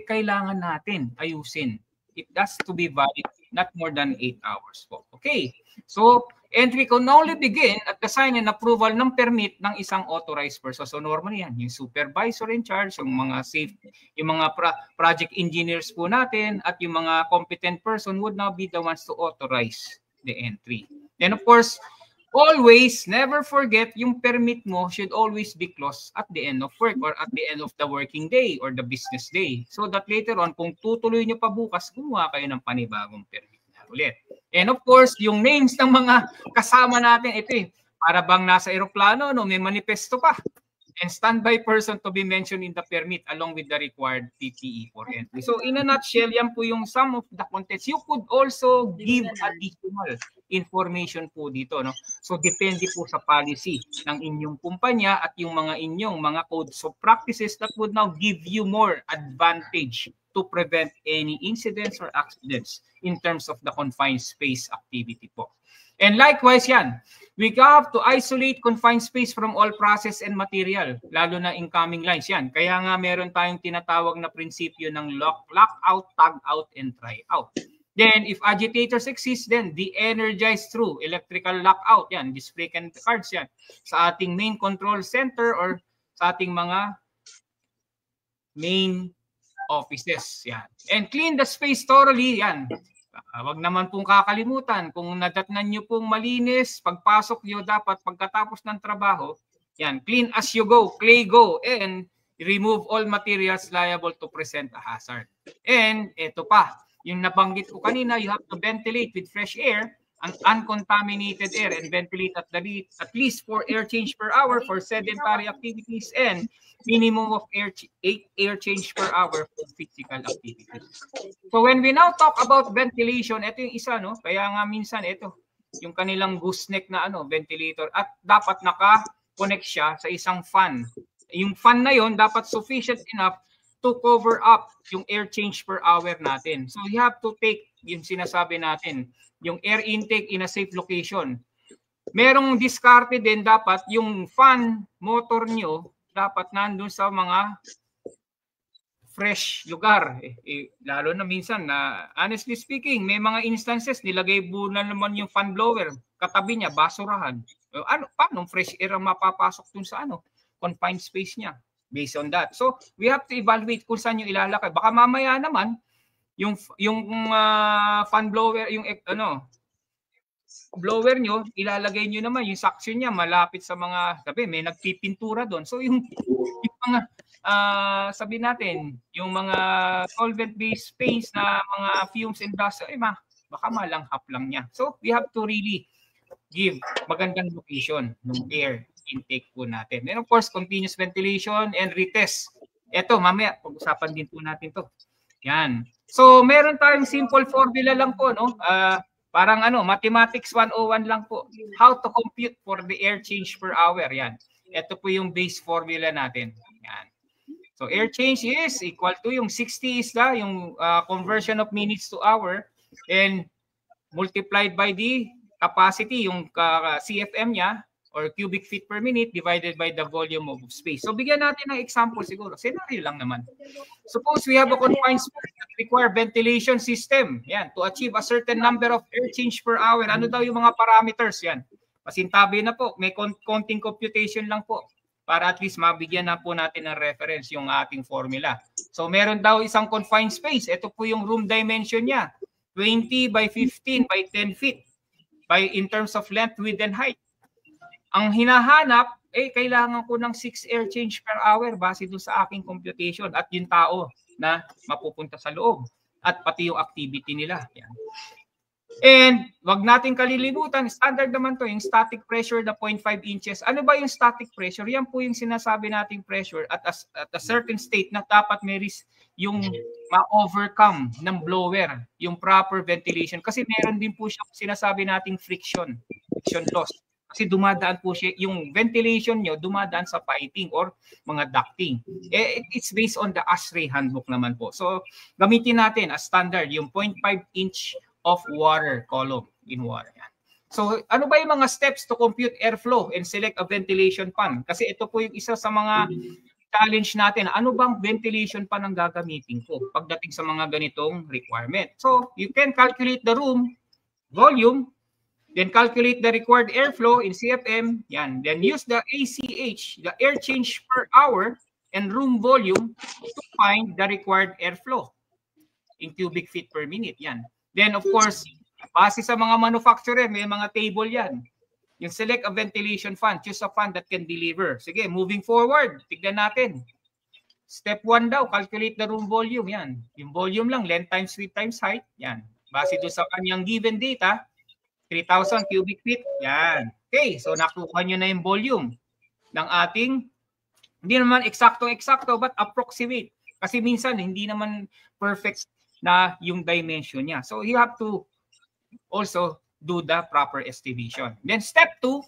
kailangan natin ayusin. It has to be valid, not more than 8 hours po. Okay. So, entry can only begin at the sign and approval ng permit ng isang authorized person. So, normally yan, yung supervisor in charge, yung mga yung mga project engineers po natin, at yung mga competent person would now be the ones to authorize the entry. Then, of course, always, never forget, yung permit mo should always be closed at the end of work or at the end of the working day or the business day. So that later on, kung tutuloy nyo pa bukas, gumawa kayo ng panibagong permit na ulit. And of course, yung names ng mga kasama natin, ito para bang nasa eroplano, no, may manifesto pa. And standby person to be mentioned in the permit along with the required PPE for entry. So in a nutshell, yan po yung some of the contents. You could also give additional information po dito. No? So depende po sa policy ng inyong kumpanya at yung inyong mga codes of practices that would now give you more advantage to prevent any incidents or accidents in terms of the confined space activity po. And likewise yan, we have to isolate confined space from all process and material, lalo na incoming lines yan. Kaya nga meron tayong tinatawag na prinsipyo ng lock-out, tag-out, and try-out. Then, if agitators exist, then de-energize through electrical lockout, yan, display cards yan, sa ating main control center or sa ating mga main offices, yan. And clean the space thoroughly, yan. Wag naman pong kakalimutan, kung nadatnan nyo pong malinis, pagpasok nyo dapat pagkatapos ng trabaho, yan, clean as you go, clay go, and remove all materials liable to present a hazard. And ito pa, yung nabanggit ko kanina, you have to ventilate with fresh air, an uncontaminated air, and ventilate at least 4 air change per hour for sedentary activities and minimum of 8 air change per hour for physical activities. So when we now talk about ventilation, ito yung isa, no? Kaya nga minsan ito, yung kanilang gooseneck na ventilator at dapat naka-connect siya sa isang fan. Yung fan na yon dapat sufficient enough to cover up yung air change per hour natin. So you have to take yung sinasabi natin, yung air intake in a safe location. Merong diskarte din dapat yung fan motor nyo dapat nandun sa mga fresh lugar. Lalo na minsan na honestly speaking, may mga instances nilagay na naman yung fan blower, katabi niya basurahan. Paano fresh air ang mapapasok dun sa confined space niya? Based on that. So, we have to evaluate kung saan yung ilalakay. Baka mamaya naman yung fan blower, yung blower nyo, ilalagay nyo naman yung suction niya malapit sa mga, sabi, may nagpipintura doon. So, yung mga, sabi natin, yung mga solvent-based paints na mga fumes and dust, baka malanghap lang niya. So, we have to really give magandang location ng air intake po natin. And of course, continuous ventilation and retest. Ito, mamaya, pag-usapan din po natin to. Yan. So, meron tayong simple formula lang po, no? Parang mathematics 101 lang po. How to compute for the air change per hour. Yan. Ito po yung base formula natin. Yan. So, air change is equal to yung 60 is yung conversion of minutes to hour and multiplied by the capacity, yung CFM niya, or cubic feet per minute divided by the volume of space. So bigyan natin ng example siguro. Scenario lang naman. Suppose we have a confined space that require ventilation system. Yan, to achieve a certain number of air change per hour. Ano daw yung mga parameters yan? Pasintabi na po. May konting computation lang po para at least mabigyan na po natin ng reference yung ating formula. So meron daw isang confined space. Ito po yung room dimension niya. 20 by 15 by 10 feet in terms of length, width, and height. Ang hinahanap, kailangan ko ng 6 air change per hour base doon sa aking computation at yung tao na mapupunta sa loob at pati yung activity nila. Yan. And wag natin kalilimutan, standard naman to, yung static pressure na 0.5 inches. Ano ba yung static pressure? Yan po yung sinasabi nating pressure at a certain state na dapat may risk yung ma-overcome ng blower, yung proper ventilation. Kasi meron din po siya sinasabi nating friction loss. Kasi dumadaan po siya, yung ventilation nyo dumadaan sa piping or mga ducting. It's based on the ASHRAE handbook naman po. So, gamitin natin as standard yung 0.5 inch of water column in water. So, ano ba yung mga steps to compute airflow and select a ventilation pan? Kasi ito po yung isa sa mga challenge natin. Ano bang ventilation pan ang gagamitin ko pagdating sa mga ganitong requirement? So, you can calculate the room volume, then calculate the required airflow in CFM. Yan. Then use the ACH, the air change per hour, and room volume to find the required airflow in cubic feet per minute. Yan. Then of course, base sa mga manufacturer, may mga table yan. Yung select a ventilation fan, choose a fan that can deliver. Sige, moving forward, tignan natin. Step 1 daw, calculate the room volume. Yan. Yung volume lang, length times width times height. Yan. Base doon sa kanyang given data, 3,000 cubic feet. Yan. Okay, so nakuha nyo na yung volume ng ating, hindi naman eksakto, but approximate. Kasi minsan, hindi naman perfect na yung dimension niya. So, you have to also do the proper estimation. Then step 2,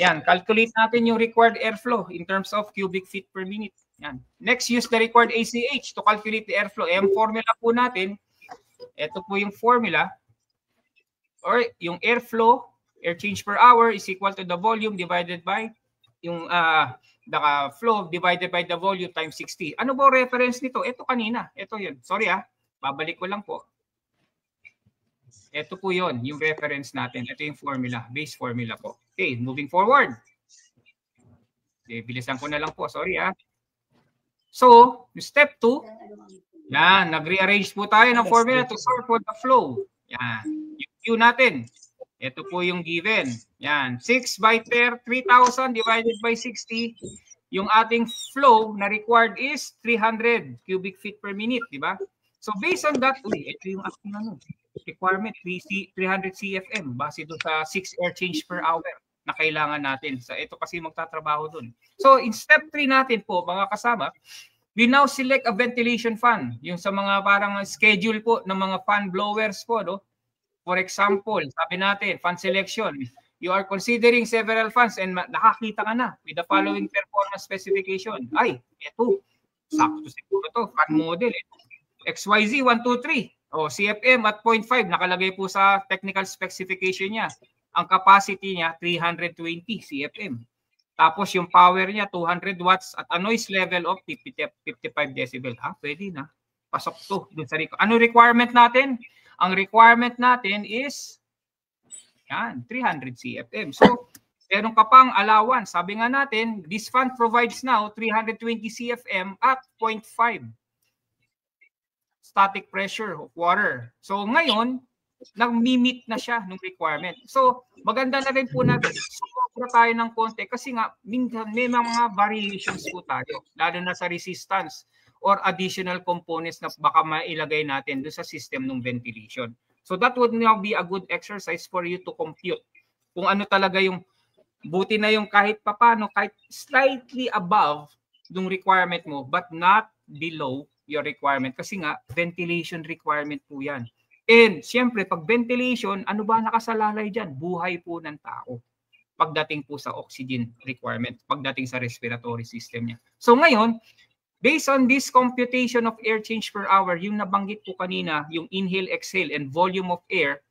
yan, calculate natin yung required airflow in terms of cubic feet per minute. Yan. Next, use the required ACH to calculate the airflow. Yung formula po natin, ito po yung formula, or yung airflow, air change per hour is equal to the volume divided by yung the flow divided by the volume times 60. Ano ba reference nito? Ito kanina. Ito yun. Sorry babalik ko lang po. Ito po yun, yung reference natin. Ito yung formula, base formula po. Okay, moving forward. Okay, bilisan ko na lang po. Sorry So, step 2, yan, nag-rearrange po tayo ng formula to solve for the flow. Yan, yung Q natin. Ito po yung given. Yan, 6 by 3,000 divided by 60. Yung ating flow na required is 300 cubic feet per minute, di ba? So, based on that, ito yung ating requirement, 300 CFM base doon sa 6 air change per hour na kailangan natin. So, ito kasi magtatrabaho doon. So, in step 3 natin po, mga kasama, we now select a ventilation fan. Yung sa mga parang schedule po ng mga fan blowers po, no? For example, sabi natin, fan selection. You are considering several fans and nakakita ka na with the following performance specification. Ay, ito, sakto siguro to, fan model. XYZ 123. O, CFM at 0.5, nakalagay po sa technical specification niya. Ang capacity niya, 320 CFM. Tapos yung power niya, 200 watts at a noise level of 55 decibel. Pwede na. Pasok to. Dun sa ano requirement natin? Ang requirement natin is yan, 300 CFM. So, meron ka pang allowance. Sabi nga natin, this fan provides now 320 CFM at 0.5. Static pressure of water. So ngayon, nag-meet na siya ng requirement. So maganda na rin po natin, sobra tayo ng konti kasi nga may mga variations po tayo, lalo na sa resistance or additional components na baka mailagay natin doon sa system ng ventilation. So that would now be a good exercise for you to compute kung ano talaga yung buti na yung kahit papano, kahit slightly above yung requirement mo but not below your requirement kasi nga ventilation requirement po yan. And siyempre pag ventilation, ano ba nakasalalay dyan? Buhay po ng tao pagdating po sa oxygen requirement, pagdating sa respiratory system niya. So ngayon, based on this computation of air change per hour, yung nabanggit po kanina, yung inhale, exhale, and volume of air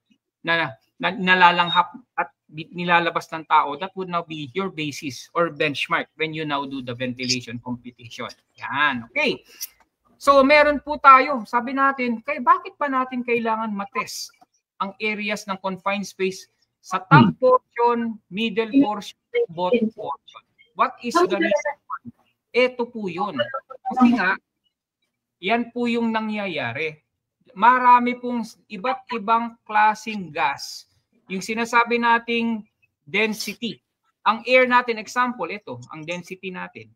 na nalalanghap at nilalabas ng tao, that would now be your basis or benchmark when you now do the ventilation computation. Yan, okay. So meron po tayo, sabi natin, bakit pa natin kailangan matest ang areas ng confined space sa top portion, middle portion, bottom portion? What is the reason? Ito po yun. Kasi nga, yan po yung nangyayari. Marami pong iba't ibang klaseng gas. Yung sinasabi nating density. Ang air natin, example, ito, ang density natin.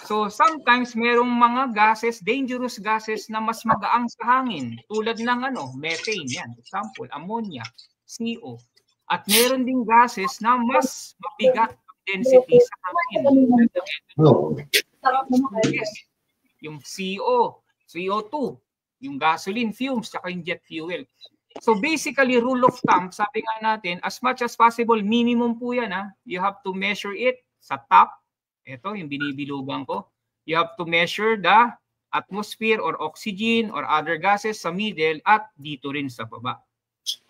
So sometimes merong mga gases, dangerous gases na mas magaang sa hangin. Tulad ng methane, yan, example, ammonia, CO. At meron ding gases na mas mabigat ang density sa hangin. Yes. Yung CO, CO2, yung gasoline fumes, saka yung jet fuel. So basically, rule of thumb, sabi nga natin, as much as possible, minimum po yan. You have to measure it sa top. Ito, yung binibilugan ko. You have to measure the atmosphere or oxygen or other gases sa middle at dito rin sa baba.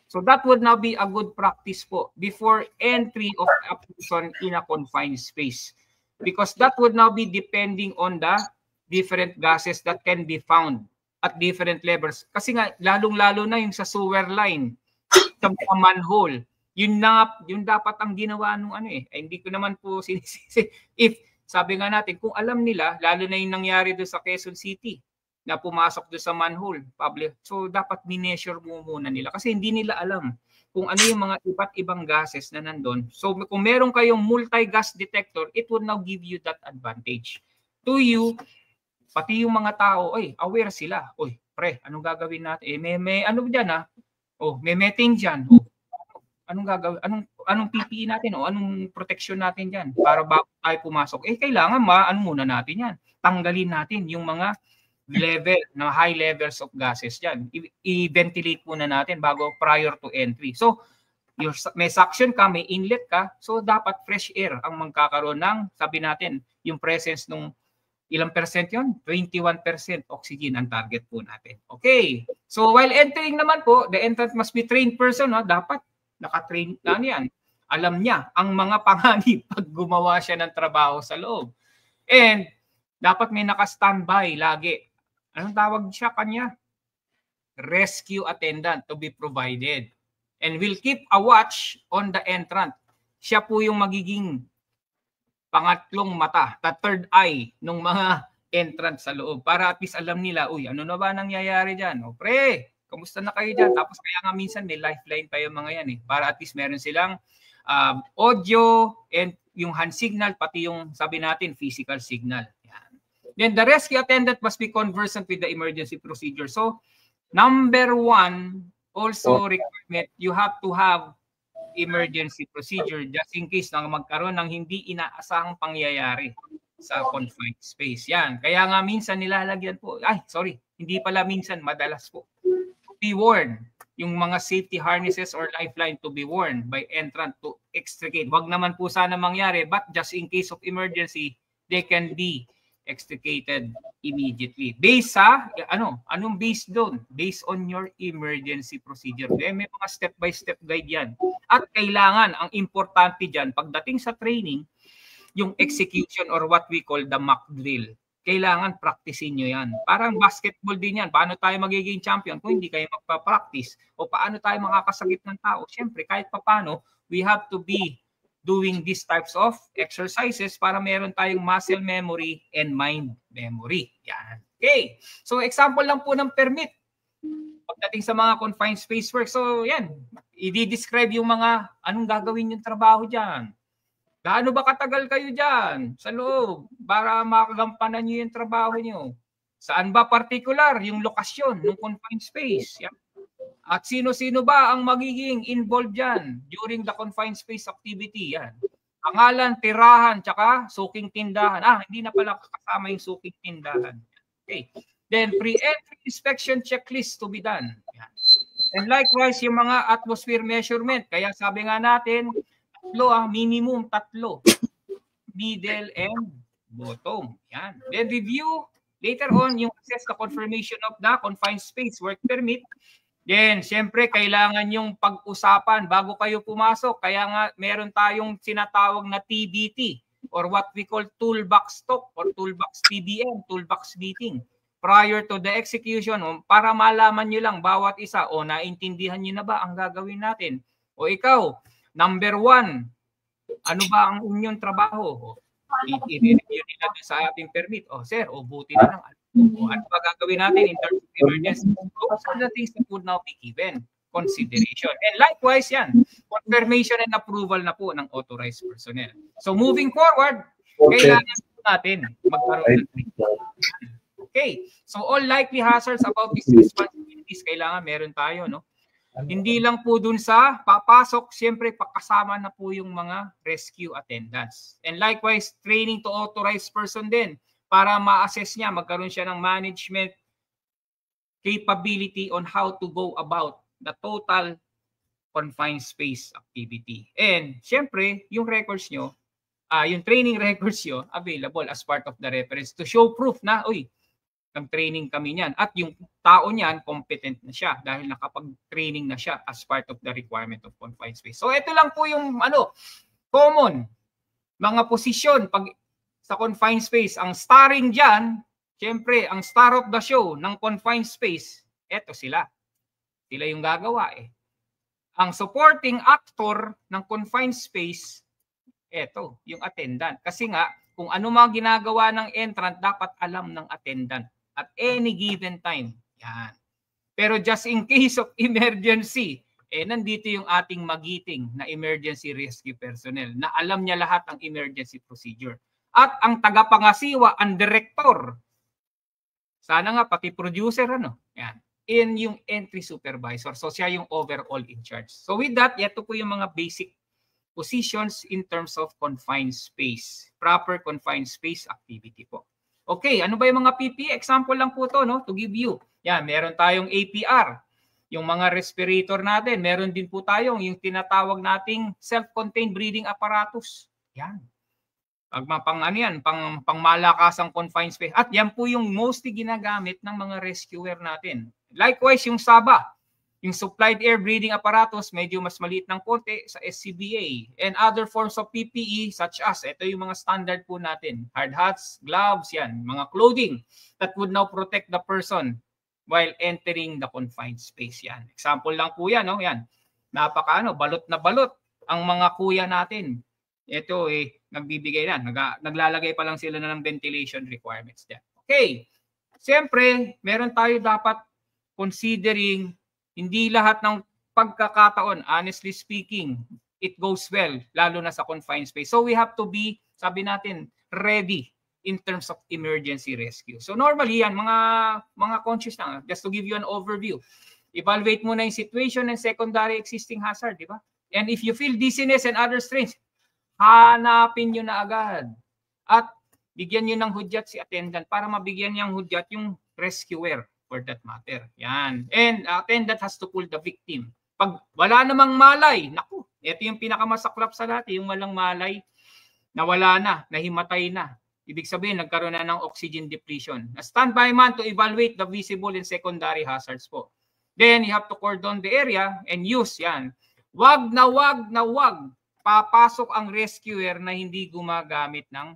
So that would now be a good practice po before entry of a person in a confined space. Because that would now be depending on the different gases that can be found at different levels. Kasi nga, lalong-lalo na yung sa sewer line, sa mga manhole. Yun dapat ang ginawa nung hindi ko naman po sinisisi. If sabi nga natin, kung alam nila, lalo na yung nangyari doon sa Quezon City, na pumasok doon sa manhole, public, so dapat mineasure mo muna nila kasi hindi nila alam kung ano yung mga iba't ibang gases na nandun. So kung meron kayong multi-gas detector, it will now give you that advantage. To you, pati yung mga tao, aware sila. Pre, anong gagawin natin? May ano dyan ha? May methane dyan. Anong gagawin? Anong PPE natin? Anong protection natin dyan? Para bago tayo pumasok. Kailangan muna natin yan. Tanggalin natin yung mga level, na high levels of gases dyan. I-ventilate muna natin prior to entry. So, may suction ka, may inlet ka, so dapat fresh air ang magkakaroon ng, sabi natin, yung presence nung ilang percent yun? 21% oxygen ang target po natin. Okay. So, while entering naman po, the entrant must be trained person. Dapat naka-train na yan. Alam niya ang mga panganib pag gumawa siya ng trabaho sa loob. And, dapat may naka-standby lagi. Anong tawag siya kanya? Rescue attendant to be provided. And will keep a watch on the entrant. Siya po yung magiging pangatlong mata, the third eye ng mga entrant sa loob. Para at least alam nila, ano na ba nangyayari dyan? Pre, kamusta na kayo dyan? Tapos kaya nga minsan may lifeline pa yung mga yan. Para at least meron silang audio and yung hand signal, pati yung sabi natin physical signal. Then the rescue attendant must be conversant with the emergency procedure. So, number 1, also requirement, you have to have emergency procedure just in case na magkaroon ng hindi inaasahang pangyayari sa confined space. Yan. Kaya nga minsan nilalagyan po, hindi pala minsan, madalas po. To be worn, yung mga safety harnesses or lifeline to be worn by entrant to extricate. Wag naman po sana mangyari, but just in case of emergency, they can be extricated immediately. Based sa, anong based doon? Based on your emergency procedure. May mga step-by-step guide yan. At kailangan, ang importante dyan, pagdating sa training, yung execution or what we call the mock drill. Kailangan practicein nyo yan. Parang basketball din yan. Paano tayo magiging champion kung hindi kayo magpa-practice? O paano tayo makakasagip ng tao? Siyempre, kahit paano, we have to be doing these types of exercises para meron tayong muscle memory and mind memory. Yan. Okay. So, example lang po ng permit. Pagdating sa mga confined space work. So, yan. I-describe yung mga anong gagawin yung trabaho dyan. Gaano ba katagal kayo dyan sa loob para makagampanan nyo yung trabaho nyo? Saan ba particular yung lokasyon ng confined space? Yan. At sino-sino ba ang magiging involved dyan during the confined space activity? Yan. Pangalan, tirahan, tsaka suking tindahan. Hindi na pala kasama yung suking tindahan. Okay. Then, pre-entry inspection checklist to be done. Yan. And likewise, yung mga atmosphere measurement. Kaya sabi nga natin, minimum 3. Middle and bottom. Yan. Then, review. Later on, yung assess the confirmation of the confined space work permit. Then, siyempre, kailangan yung pag-usapan bago kayo pumasok. Kaya nga, meron tayong sinatawag na TBT or what we call toolbox talk or toolbox TBM, toolbox meeting. Prior to the execution, para malaman nyo lang bawat isa, naintindihan nyo na ba ang gagawin natin? O ikaw, number 1, ano ba ang inyong trabaho? I-review nila sa ating permit. Sir, buti na lang. Ano ba gagawin natin in terms of emergency? Those are the things that would now be given consideration. And likewise yan, confirmation and approval na po ng authorized personnel. So moving forward, kailangan natin magkaroon ng okay. So all likely hazards about these responsibilities, kailangan meron tayo, no? Hindi lang po dun sa papasok, siyempre pakasama na po yung mga rescue attendants. And likewise, training to authorized person din para ma-assess niya, magkaroon siya ng management capability on how to go about the total confined space activity. And siyempre, yung records nyo, yung training records nyo, available as part of the reference to show proof na, nag-training kami niyan. At yung tao niyan, competent na siya dahil nakapag-training na siya as part of the requirement of confined space. So ito lang po yung common mga posisyon pag sa confined space. Ang starring dyan, siyempre, ang star of the show ng confined space, eto sila. Sila yung gagawa Ang supporting actor ng confined space, eto, yung attendant. Kasi nga, kung ano mga ginagawa ng entrant, dapat alam ng attendant at any given time. Yan. Pero just in case of emergency, nandito yung ating magiting na emergency rescue personnel na alam niya lahat ang emergency procedure. At ang tagapangasiwa, ang director, sana nga pati producer, yan, in yung entry supervisor. So siya yung overall in charge. So with that, ito po yung mga basic positions in terms of confined space, proper confined space activity po. Okay, ano ba yung mga PPE? Example lang po to, to give you. Yan, meron tayong APR, yung mga respirator natin. Meron din po tayong yung tinatawag nating self-contained breathing apparatus. Yan. Pang malakasang confined space. At yan po yung mostly ginagamit ng mga rescuer natin. Likewise, yung SABA, yung supplied air breathing apparatus, medyo mas maliit ng konti sa SCBA. And other forms of PPE such as, ito yung mga standard po natin, hard hats, gloves, yan, mga clothing that would now protect the person while entering the confined space. Yan. Example lang po yan, yan. Balot na balot ang mga kuya natin. Ito nagbibigay na, naglalagay pa lang sila ng ventilation requirements dyan. Okay, siyempre, meron tayo dapat considering hindi lahat ng pagkakataon, honestly speaking, it goes well, lalo na sa confined space. So we have to be, sabi natin, ready in terms of emergency rescue. So normally yan, mga conscious lang, just to give you an overview. Evaluate muna yung situation and secondary existing hazard, di ba? And if you feel dizziness and other strains, hanapin nyo na agad. At bigyan nyo ng hudyat si attendant para mabigyan niyang hudyat yung rescuer for that matter. Yan. And attendant has to pull the victim. Pag wala namang malay, naku, ito yung pinakamasaklap sa lahat, yung walang malay, nawala na, nahimatay na. Ibig sabihin, nagkaroon na ng oxygen depletion. A standby man to evaluate the visible and secondary hazards po. Then, you have to cordon the area and use yan. Wag na wag papasok ang rescuer na hindi gumagamit ng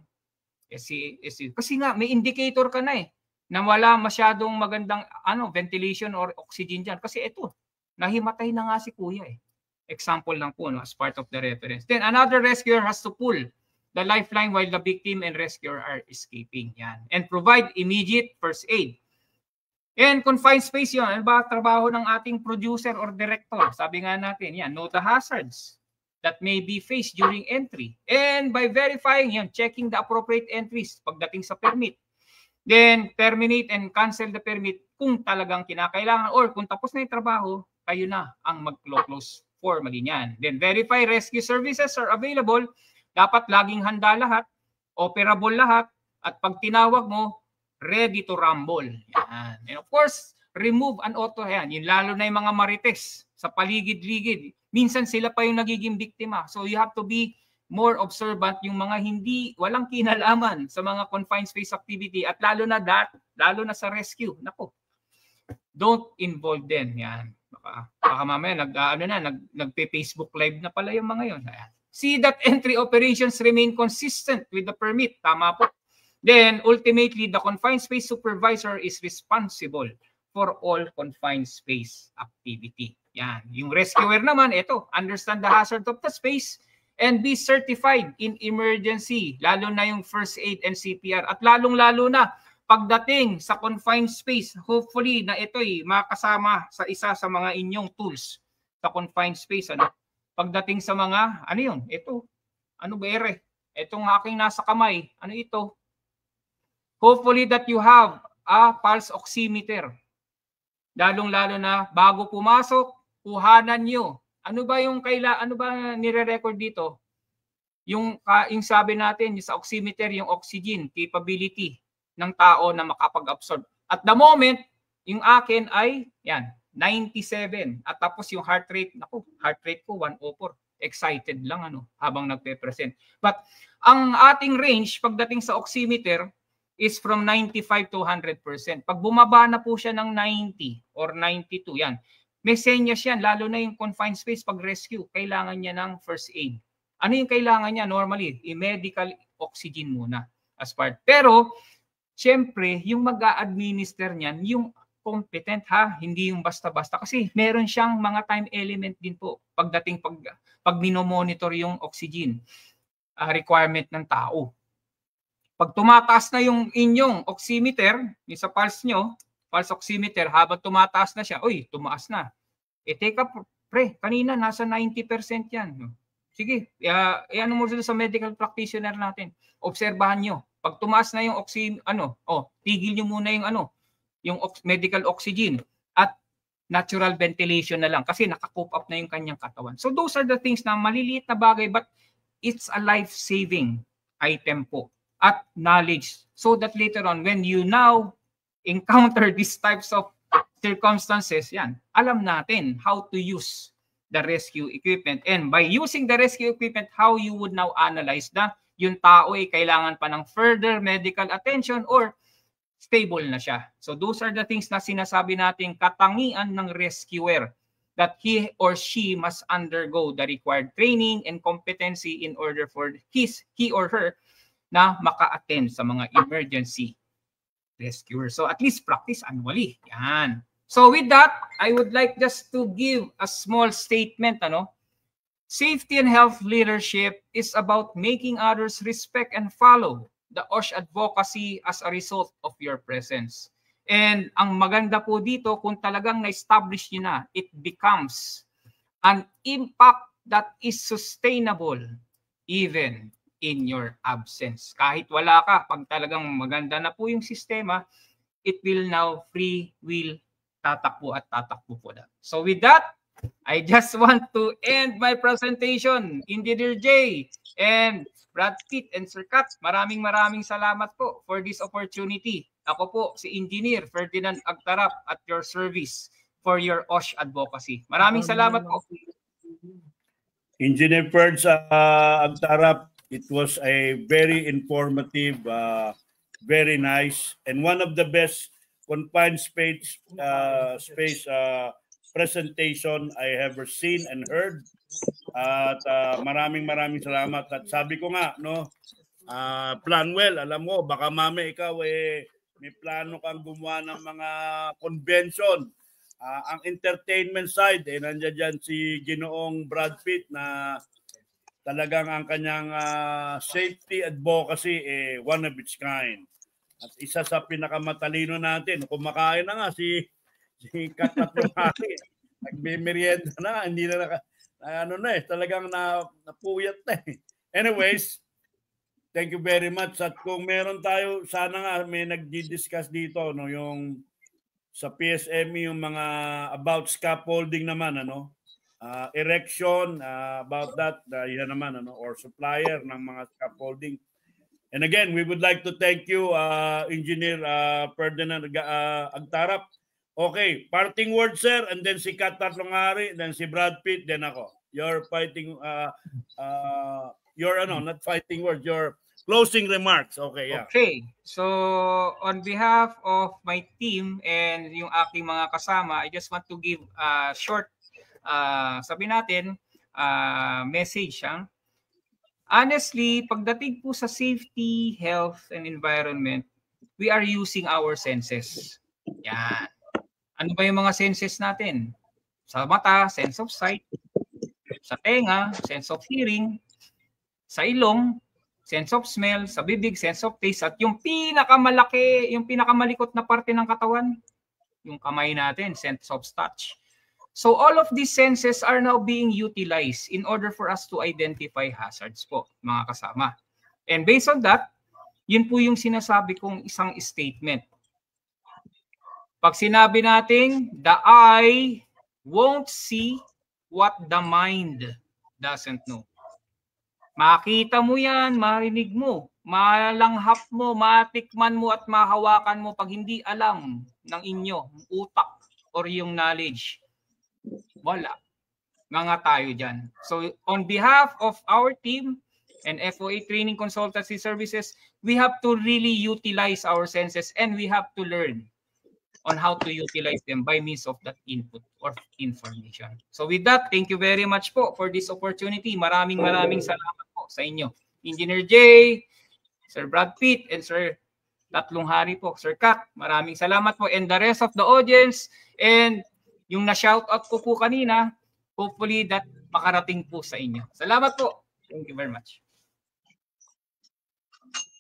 SC. Kasi nga, may indicator ka na na wala masyadong magandang ventilation or oxygen dyan. Kasi ito, nahimatay na nga si kuya Example lang po as part of the reference. Then another rescuer has to pull the lifeline while the victim and rescuer are escaping. Yan. And provide immediate first aid. And confined space yun. Ano ba trabaho ng ating producer or director? Sabi nga natin, yan, note the hazards that may be faced during entry. And by verifying yan, checking the appropriate entries pagdating sa permit. Then terminate and cancel the permit kung talagang kinakailangan or kung tapos na yung trabaho, kayo na ang mag-close for maginyan. Then verify rescue services are available. Dapat laging handa lahat, operable lahat, at pag tinawag mo, ready to rumble. Yan. And of course, remove an auto. Yan. Yung lalo na yung mga marites sa paligid-ligid. Minsan sila pa yung nagiging biktima. So you have to be more observant yung mga walang kinalaman sa mga confined space activity at lalo na sa rescue. Nako. Don't involve them. Yan. Baka mamaya nagpe-Facebook live na pala yung mga yon. See that entry operations remain consistent with the permit. Tama po. Then ultimately the confined space supervisor is responsible for all confined space activity. Yan. Yung rescuer naman, understand the hazard of the space and be certified in emergency, lalo na yung first aid and CPR. At lalong-lalo na, pagdating sa confined space, hopefully na ito'y makasama sa isa sa mga inyong tools sa confined space. Pagdating sa mga, ito, itong aking nasa kamay, ito? Hopefully that you have a pulse oximeter. Lalong-lalo na, bago pumasok, kuhanan nyo. Ano ba nire-record dito? Yung sabi natin, yung sa oximeter, yung oxygen capability ng tao na makapag-absorb. At the moment, yung akin ay, 97. At tapos yung heart rate ko 104. Excited lang habang nagpe-present. But ang ating range pagdating sa oximeter is from 95 to 100%. Pag bumaba na po siya ng 90 or 92, may senyas yan, lalo na yung confined space pag rescue, kailangan niya ng first aid. Ano yung kailangan niya? Normally, medical oxygen muna as part. Pero, syempre, yung mag-a-administer niyan, yung competent hindi yung basta-basta. Kasi meron siyang mga time element din po pagdating pag minomonitor yung oxygen requirement ng tao. Pag tumataas na yung inyong oximeter, yung sa pulse nyo, pulse oximeter, habang tumataas na siya, tumaas na. Take a Pre, kanina nasa 90% yan. Sige, ano mo sa medical practitioner natin. Obserbahan nyo. Pag tumaas na yung tigil nyo muna yung medical oxygen at natural ventilation na lang kasi naka-cope up na yung kanyang katawan. So those are the things na maliliit na bagay but it's a life-saving item po at knowledge so that later on when you now encounter these types of circumstances, yan, alam natin how to use the rescue equipment. And by using the rescue equipment, how you would now analyze na yung tao ay kailangan pa ng further medical attention or stable na siya. So those are the things na sinasabi natin katangian ng rescuer that he or she must undergo the required training and competency in order for he or her na maka-attend sa mga emergency rescuer. So at least practice annually. Yan. So with that, I would like just to give a small statement. Safety and health leadership is about making others respect and follow the OSH advocacy as a result of your presence. And ang maganda po dito, kung talagang na-establish nyo na, it becomes an impact that is sustainable even in your absence. Kahit wala ka, pag talagang maganda na po yung sistema, it will now free will tatakbo at tatakbo po na. So with that, I just want to end my presentation. Engineer J and Brad Pitt and Sir Kat, maraming salamat po for this opportunity. Ako po si Engineer Ferdinand Agtarap at your service for your OSH advocacy. Maraming salamat po. Engineer Ferds Agtarap, it was a very informative, very nice, and one of the best confined space presentation I ever seen and heard. At maraming salamat. At sabi ko nga, plan well, alam mo, baka mami ikaw may plano kang gumawa ng mga convention. Ang entertainment side, nandiyan dyan si Ginoong Brad Pitt na talagang ang kanyang safety advocacy one of its kind. At isa sa pinakamatalino natin, kumakain na nga si Katatlong Hari. Nagmimerienda na, hindi na talagang napuyat na . Anyways, thank you very much. At kung meron tayo, sana nga may nagdi-discuss dito, yung sa PSME, yung mga about scaffolding naman, erection, about that, yan naman, or supplier ng mga scaffolding. And again, we would like to thank you, Engineer Ferdinand Agtarap. Okay, parting word, sir, and then si Katatlong Hari, then si Brad Pitt, then ako. Your fighting, not fighting words, your closing remarks. Okay, yeah. Okay, so on behalf of my team and yung aking mga kasama, I just want to give a short, message. Honestly, pagdating po sa safety, health, and environment, we are using our senses. Yan. Ano ba yung mga senses natin? Sa mata, sense of sight. Sa tenga, sense of hearing. Sa ilong, sense of smell. Sa bibig, sense of taste. At yung pinakamalaki, yung pinakamalikot na parte ng katawan, yung kamay natin, sense of touch. So all of these senses are now being utilized in order for us to identify hazards po, mga kasama. And based on that, yun po yung sinasabi kong isang statement. Pag sinabi natin, the eye won't see what the mind doesn't know. Makita mo yan, marinig mo, malanghap mo, matikman mo at mahawakan mo pag hindi alam ng inyo, utak or yung knowledge. Wala. Nga tayo dyan. So on behalf of our team and FOA Training Consultancy Services, we have to really utilize our senses and we have to learn on how to utilize them by means of that input or information. So with that, thank you very much po for this opportunity. Maraming salamat po sa inyo. Engineer J, Sir Brad Pitt, and Sir Tatlong Hari po. Sir Kat, maraming salamat po. And the rest of the audience, and yung na-shoutout ko po kanina, hopefully that makarating po sa inyo. Salamat po. Thank you very much.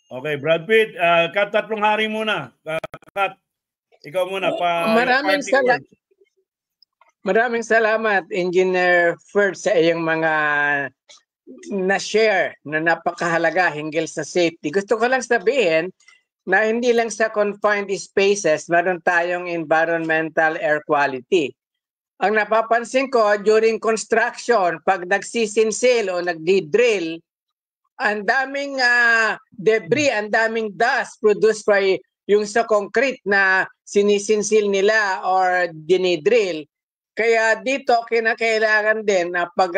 Okay, Brad Pitt, Kat, Tatlong Hari muna. Kat, ikaw muna. Maraming salamat. Maraming salamat, Engineer Ferd, sa iyong mga na-share na napakahalaga hinggil sa safety. Gusto ko lang sabihin na hindi lang sa confined spaces, meron tayong environmental air quality. Ang napapansin ko during construction, pag nagsisinsil o nagdi-drill, ang daming debris, ang daming dust produced by yung sa concrete na sinisinsil nila or dinidrill. Kaya dito kinakailangan din na pag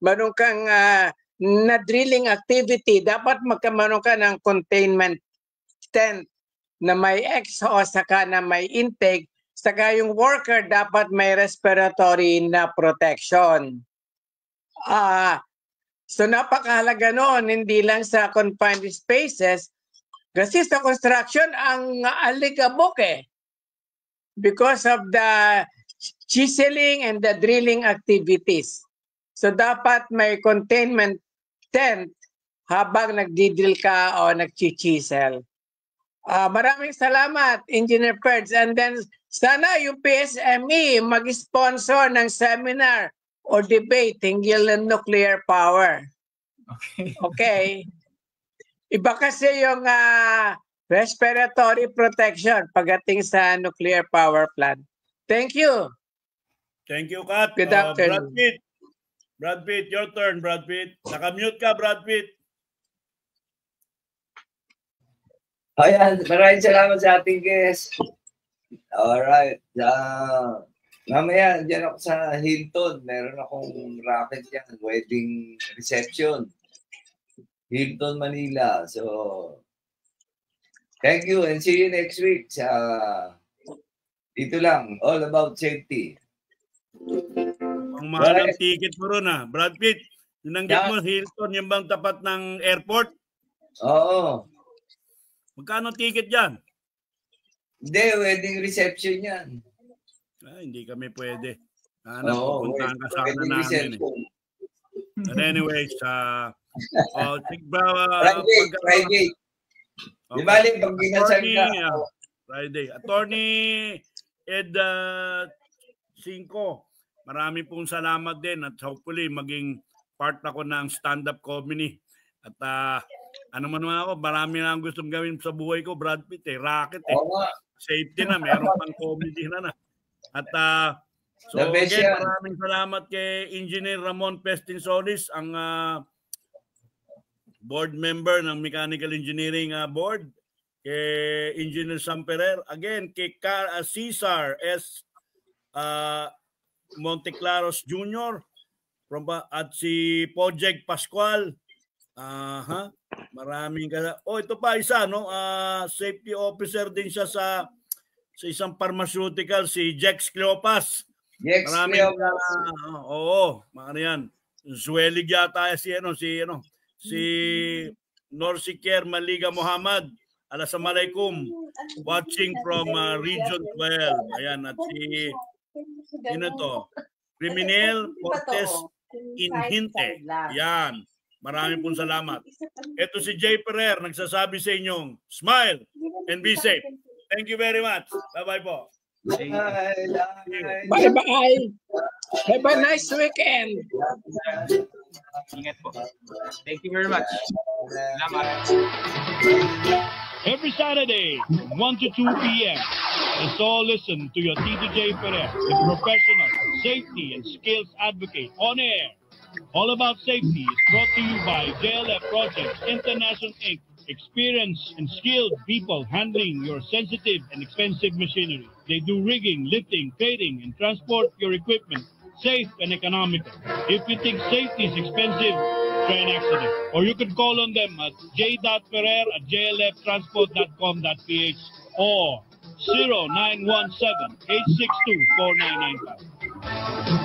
meron kang na drilling activity, dapat magkamaroon ka ng containment tent na may exhaust saka na may intake, saka yung worker dapat may respiratory na protection. So napakahalaga noon, hindi lang sa confined spaces, kasi sa construction ang alikabok because of the chiseling and the drilling activities. So dapat may containment tent habang nagdidrill ka o nagchichisel. Maraming salamat, Engineer Perds. And then sana yung PSME mag-sponsor ng seminar o debate hinggil ng nuclear power. Okay. Iba kasi yung respiratory protection pagdating sa nuclear power plant. Thank you. Thank you, Kat. Good afternoon. Brad Pitt, your turn, Brad Pitt. Nakamute ka, Brad Pitt. Ayan, maraming salamat sa ating guest. Alright. Mamaya, dyan ako sa Hilton. Meron akong racket dyan, wedding reception. Hilton, Manila. So, thank you and see you next week sa dito lang, all about safety. Ang mahal ng ticket mo ron Brad Pitt. Yung nanggit mo, Hilton, yung bang tapat ng airport? Oo. Magkano ticket dyan? Hindi, wedding reception yan. Hindi kami pwede. Pupuntahan ka sana namin. But anyways, Friday. Di ba rin, pag ginasal ka. Friday. Attorney Ed Cinco, marami pong salamat din at hopefully maging part ako ng stand-up comedy. At ano man ako, marami na ang gustong gawin sa buhay ko, Brad Pitt, racket safety na, meron pang comedy na. At so again, maraming salamat kay Engineer Ramon Pestinsolis, ang board member ng Mechanical Engineering Board, kay Engineer Sam Ferrer, again kay Cesar S. Monteclaros Jr. At si Project Pascual. Maraming ito pa isa, no? Safety officer din siya sa isang pharmaceutical, si Jex Cleopas. Maraming yan. Zwelig yata si Norsiker Maliga Muhammad. Assalamualaikum, watching from Region 12. Ayan, at si Criminal Cortez Inhinte. Yan. Maraming pong salamat. Ito si Jay Ferrer, nagsasabi sa inyong smile and be safe. Thank you very much. Bye-bye po. Bye-bye. Have a nice weekend. Ingat po. Thank you very much. Salamat. Every Saturday, 1 to 2 p.m., let's all listen to your TTJ Ferrer, the professional safety and skills advocate on air. All About Safety is brought to you by JLF Projects International Inc. Experienced and skilled people handling your sensitive and expensive machinery. They do rigging, lifting, trading, and transport your equipment safe and economical. If you think safety is expensive, try an accident. Or you could call on them at j.ferrer@jlftransport.com.ph or 0917-862-4995.